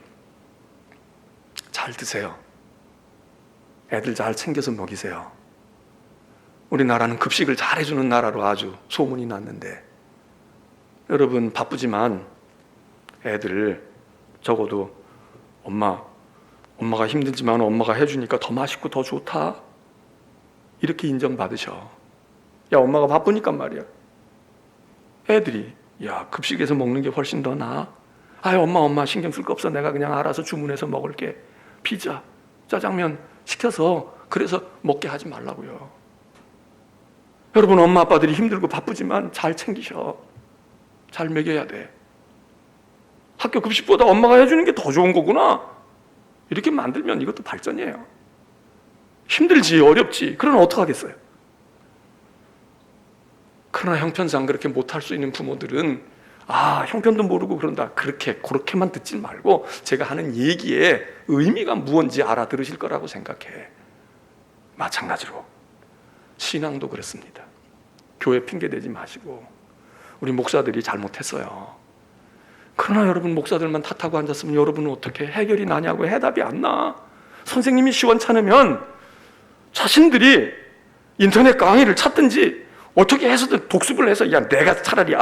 잘 드세요. 애들 잘 챙겨서 먹이세요. 우리나라는 급식을 잘 해주는 나라로 아주 소문이 났는데, 여러분 바쁘지만 애들 적어도 엄마가 힘들지만 엄마가 해주니까 더 맛있고 더 좋다, 이렇게 인정받으셔. 야, 엄마가 바쁘니까 말이야. 애들이 급식에서 먹는 게 훨씬 더 나아. 엄마 신경 쓸 거 없어. 내가 그냥 알아서 주문해서 먹을게. 피자, 짜장면 시켜서 그래서 먹게 하지 말라고요. 여러분, 엄마 아빠들이 힘들고 바쁘지만 잘 챙기셔. 잘 먹여야 돼. 학교 급식보다 엄마가 해주는 게 더 좋은 거구나, 이렇게 만들면 이것도 발전이에요. 힘들지, 어렵지. 그러나 어떡하겠어요? 그러나 형편상 그렇게 못할 수 있는 부모들은 형편도 모르고 그런다, 그렇게만 듣지 말고 제가 하는 얘기의 의미가 무언지 알아들으실 거라고 생각해. 마찬가지로 신앙도 그렇습니다. 교회 핑계대지 마시고, 우리 목사들이 잘못했어요. 그러나 여러분, 목사들만 탓하고 앉았으면 여러분은 어떻게 해결이 나냐고. 해답이 안 나. 선생님이 시원찮으면 자신들이 인터넷 강의를 찾든지 어떻게 해서든 독습을 해서 내가 차라리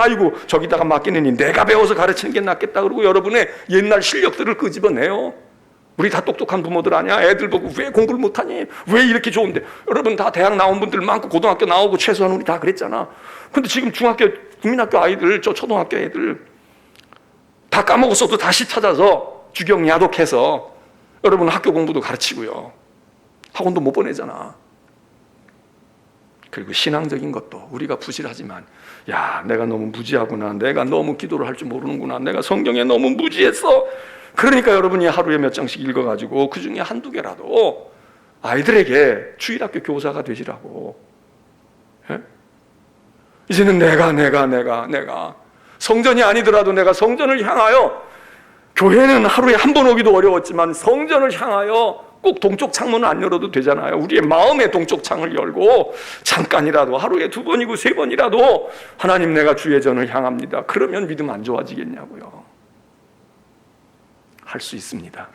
저기다가 맡기느니 내가 배워서 가르치는 게 낫겠다 그러고 여러분의 옛날 실력들을 끄집어내요. 우리 다 똑똑한 부모들 아니야? 애들 보고 왜 공부를 못하니? 왜 이렇게 좋은데? 여러분 다 대학 나온 분들 많고 고등학교 나오고 최소한 우리 다 그랬잖아. 근데 지금 중학교, 국민학교 아이들, 초등학교 애들 다 까먹었어도 다시 찾아서 주경 야독해서 여러분 학교 공부도 가르치고요. 학원도 못 보내잖아. 그리고 신앙적인 것도 우리가 부실하지만 야, 내가 너무 무지하구나. 내가 너무 기도를 할 줄 모르는구나. 내가 성경에 너무 무지했어. 그러니까 여러분이 하루에 몇 장씩 읽어가지고 그 중에 한두 개라도 아이들에게 주일학교 교사가 되시라고. 예? 이제는 내가 성전이 아니더라도 내가 성전을 향하여, 교회는 하루에 한 번 오기도 어려웠지만 성전을 향하여 꼭 동쪽 창문을 안 열어도 되잖아요. 우리의 마음의 동쪽 창을 열고 잠깐이라도, 하루에 2번이고 3번이라도 하나님, 내가 주의 전을 향합니다. 그러면 믿음 안 좋아지겠냐고요. 할 수 있습니다.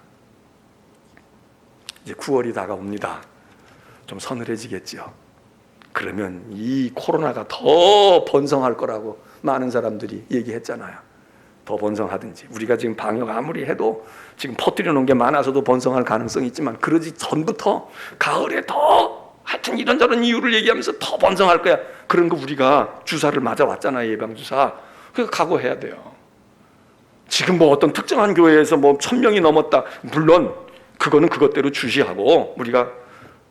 이제 9월이 다가옵니다. 좀 서늘해지겠죠. 그러면 이 코로나가 더 번성할 거라고 많은 사람들이 얘기했잖아요. 더 번성하든지, 우리가 지금 방역 아무리 해도 지금 퍼뜨려 놓은 게 많아서도 번성할 가능성이 있지만, 그러지 전부터 가을에 더, 하여튼 이런저런 이유를 얘기하면서 더 번성할 거야. 그런 거 우리가 주사를 맞아왔잖아요. 예방주사. 그래서 각오해야 돼요. 지금 뭐 어떤 특정한 교회에서 뭐 1000명이 넘었다, 물론 그거는 그것대로 주시하고 우리가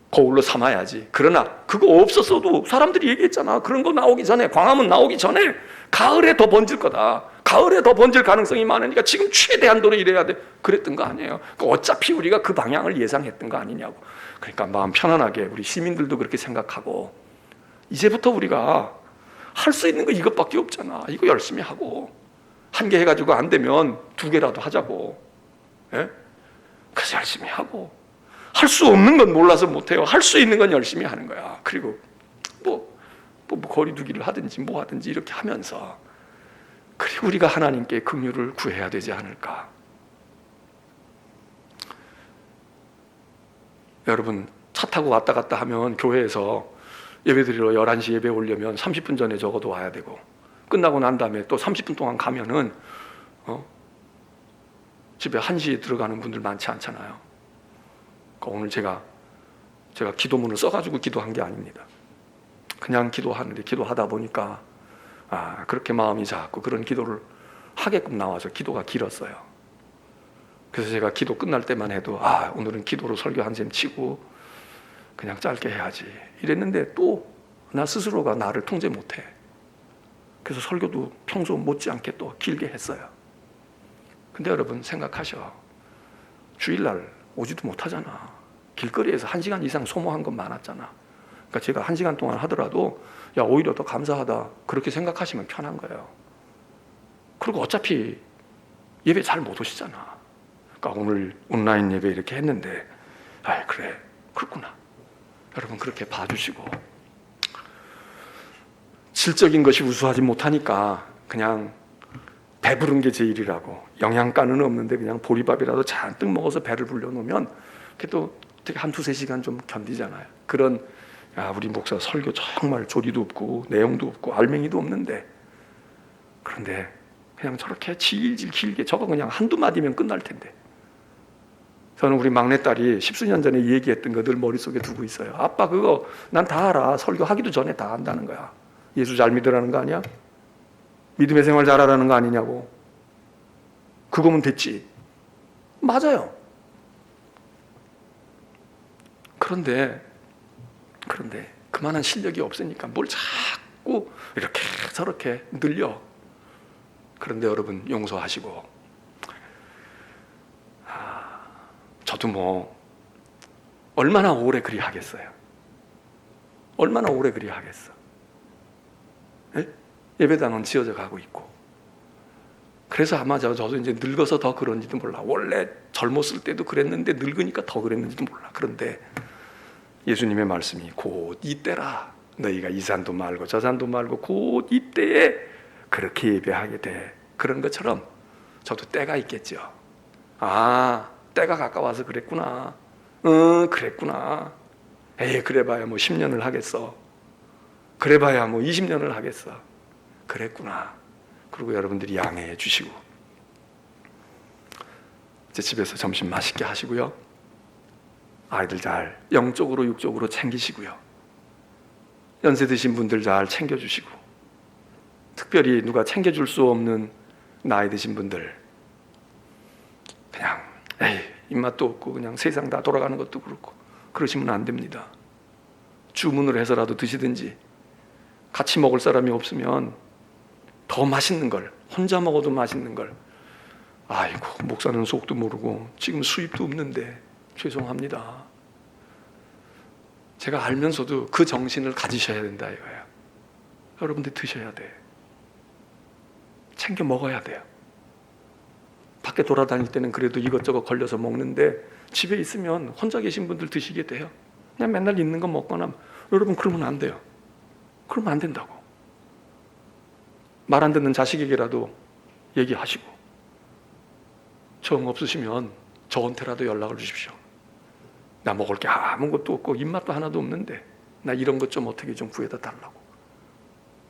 거울로 삼아야지. 그러나 그거 없었어도 사람들이 얘기했잖아. 그런 거 나오기 전에, 광화문 나오기 전에 가을에 더 번질 거다. 가을에 더 번질 가능성이 많으니까 지금 최대한도로 이래야 돼. 그랬던 거 아니에요. 어차피 우리가 그 방향을 예상했던 거 아니냐고. 그러니까 마음 편안하게 우리 시민들도 그렇게 생각하고, 이제부터 우리가 할 수 있는 거 이것밖에 없잖아. 이거 열심히 하고, 1개 해가지고 안 되면 2개라도 하자고. 예? 그래서 열심히 하고, 할 수 없는 건 몰라서 못해요. 할 수 있는 건 열심히 하는 거야. 그리고 뭐 거리 두기를 하든지 뭐 하든지 이렇게 하면서, 그리고 우리가 하나님께 긍휼을 구해야 되지 않을까. 여러분, 차 타고 왔다 갔다 하면 교회에서 예배드리러 11시 예배 오려면 30분 전에 적어도 와야 되고, 끝나고 난 다음에 또 30분 동안 가면은 집에 1시에 들어가는 분들 많지 않잖아요. 그러니까 오늘 제가 기도문을 써가지고 기도한 게 아닙니다. 그냥 기도하는데, 기도하다 보니까 그렇게 마음이 작고 그런 기도를 하게끔 나와서 기도가 길었어요. 그래서 제가 기도 끝날 때만 해도 오늘은 기도로 설교 한 셈 치고 그냥 짧게 해야지 이랬는데, 또 나 스스로가 나를 통제 못해. 그래서 설교도 평소 못지않게 또 길게 했어요. 근데 여러분 생각하셔. 주일날 오지도 못하잖아. 길거리에서 1시간 이상 소모한 건 많았잖아. 그러니까 제가 1시간 동안 하더라도 오히려 더 감사하다, 그렇게 생각하시면 편한 거예요. 그리고 어차피 예배 잘 못 오시잖아. 그러니까 오늘 온라인 예배 이렇게 했는데, 그래, 그렇구나. 여러분 그렇게 봐주시고, 질적인 것이 우수하지 못하니까 그냥 배부른 게 제일이라고, 영양가는 없는데 그냥 보리밥이라도 잔뜩 먹어서 배를 불려놓으면 그래도 되게 1-2-3시간 좀 견디잖아요. 그런 우리 목사 설교 정말 조리도 없고 내용도 없고 알맹이도 없는데, 그런데 그냥 저렇게 질질 길게, 저거 그냥 한두 마디면 끝날 텐데. 저는 우리 막내딸이 10수년 전에 얘기했던 거 늘 머릿속에 두고 있어요. 아빠 그거 난 다 알아. 설교하기도 전에 다 안다는 거야. 예수 잘 믿으라는 거 아니야? 믿음의 생활 잘하라는 거 아니냐고. 그거면 됐지. 맞아요. 그런데 그만한 실력이 없으니까 뭘 자꾸 이렇게 저렇게 늘려. 그런데 여러분 용서하시고, 저도 뭐 얼마나 오래 그리 하겠어요. 얼마나 오래 그리 하겠어. 예? 예배당은 지어져 가고 있고. 그래서 아마 저도 이제 늙어서 더 그런지도 몰라. 원래 젊었을 때도 그랬는데 늙으니까 더 그랬는지도 몰라. 그런데 예수님의 말씀이 곧 이때라. 너희가 이 산도 말고 저 산도 말고 곧 이때에 그렇게 예배하게 돼. 그런 것처럼 저도 때가 있겠죠. 때가 가까워서 그랬구나. 그랬구나. 그래봐야 뭐 10년을 하겠어. 그래봐야 뭐 20년을 하겠어. 그랬구나. 그리고 여러분들이 양해해 주시고, 이제 집에서 점심 맛있게 하시고요. 아이들 잘 영적으로 육적으로 챙기시고요. 연세 드신 분들 잘 챙겨주시고, 특별히 누가 챙겨줄 수 없는 나이 드신 분들 그냥 입맛도 없고 그냥 세상 다 돌아가는 것도 그렇고 그러시면 안 됩니다. 주문을 해서라도 드시든지, 같이 먹을 사람이 없으면 더 맛있는 걸, 혼자 먹어도 맛있는 걸, 아이고 목사는 속도 모르고 지금 수입도 없는데 죄송합니다. 제가 알면서도 그 정신을 가지셔야 된다 이거예요. 여러분들 드셔야 돼. 챙겨 먹어야 돼요. 밖에 돌아다닐 때는 그래도 이것저것 걸려서 먹는데 집에 있으면 혼자 계신 분들 드시게 돼요. 그냥 맨날 있는 거 먹거나. 여러분 그러면 안 돼요. 그러면 안 된다고. 말 안 듣는 자식에게라도 얘기하시고, 정 없으시면 저한테라도 연락을 주십시오. 나 먹을 게 아무것도 없고 입맛도 하나도 없는데 나 이런 것 좀 어떻게 좀 구해다 달라고.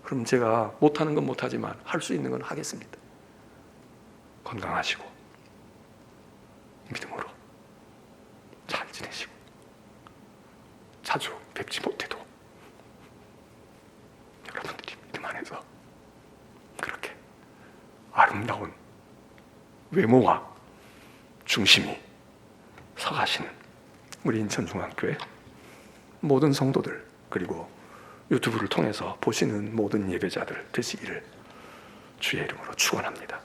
그럼 제가 못하는 건 못하지만 할 수 있는 건 하겠습니다. 건강하시고 믿음으로 잘 지내시고, 자주 뵙지 못해도 여러분들이 믿음 안에서 그렇게 아름다운 외모와 중심이 서가시는 우리 인천중앙교회 모든 성도들, 그리고 유튜브를 통해서 보시는 모든 예배자들 되시기를 주의 이름으로 축원합니다.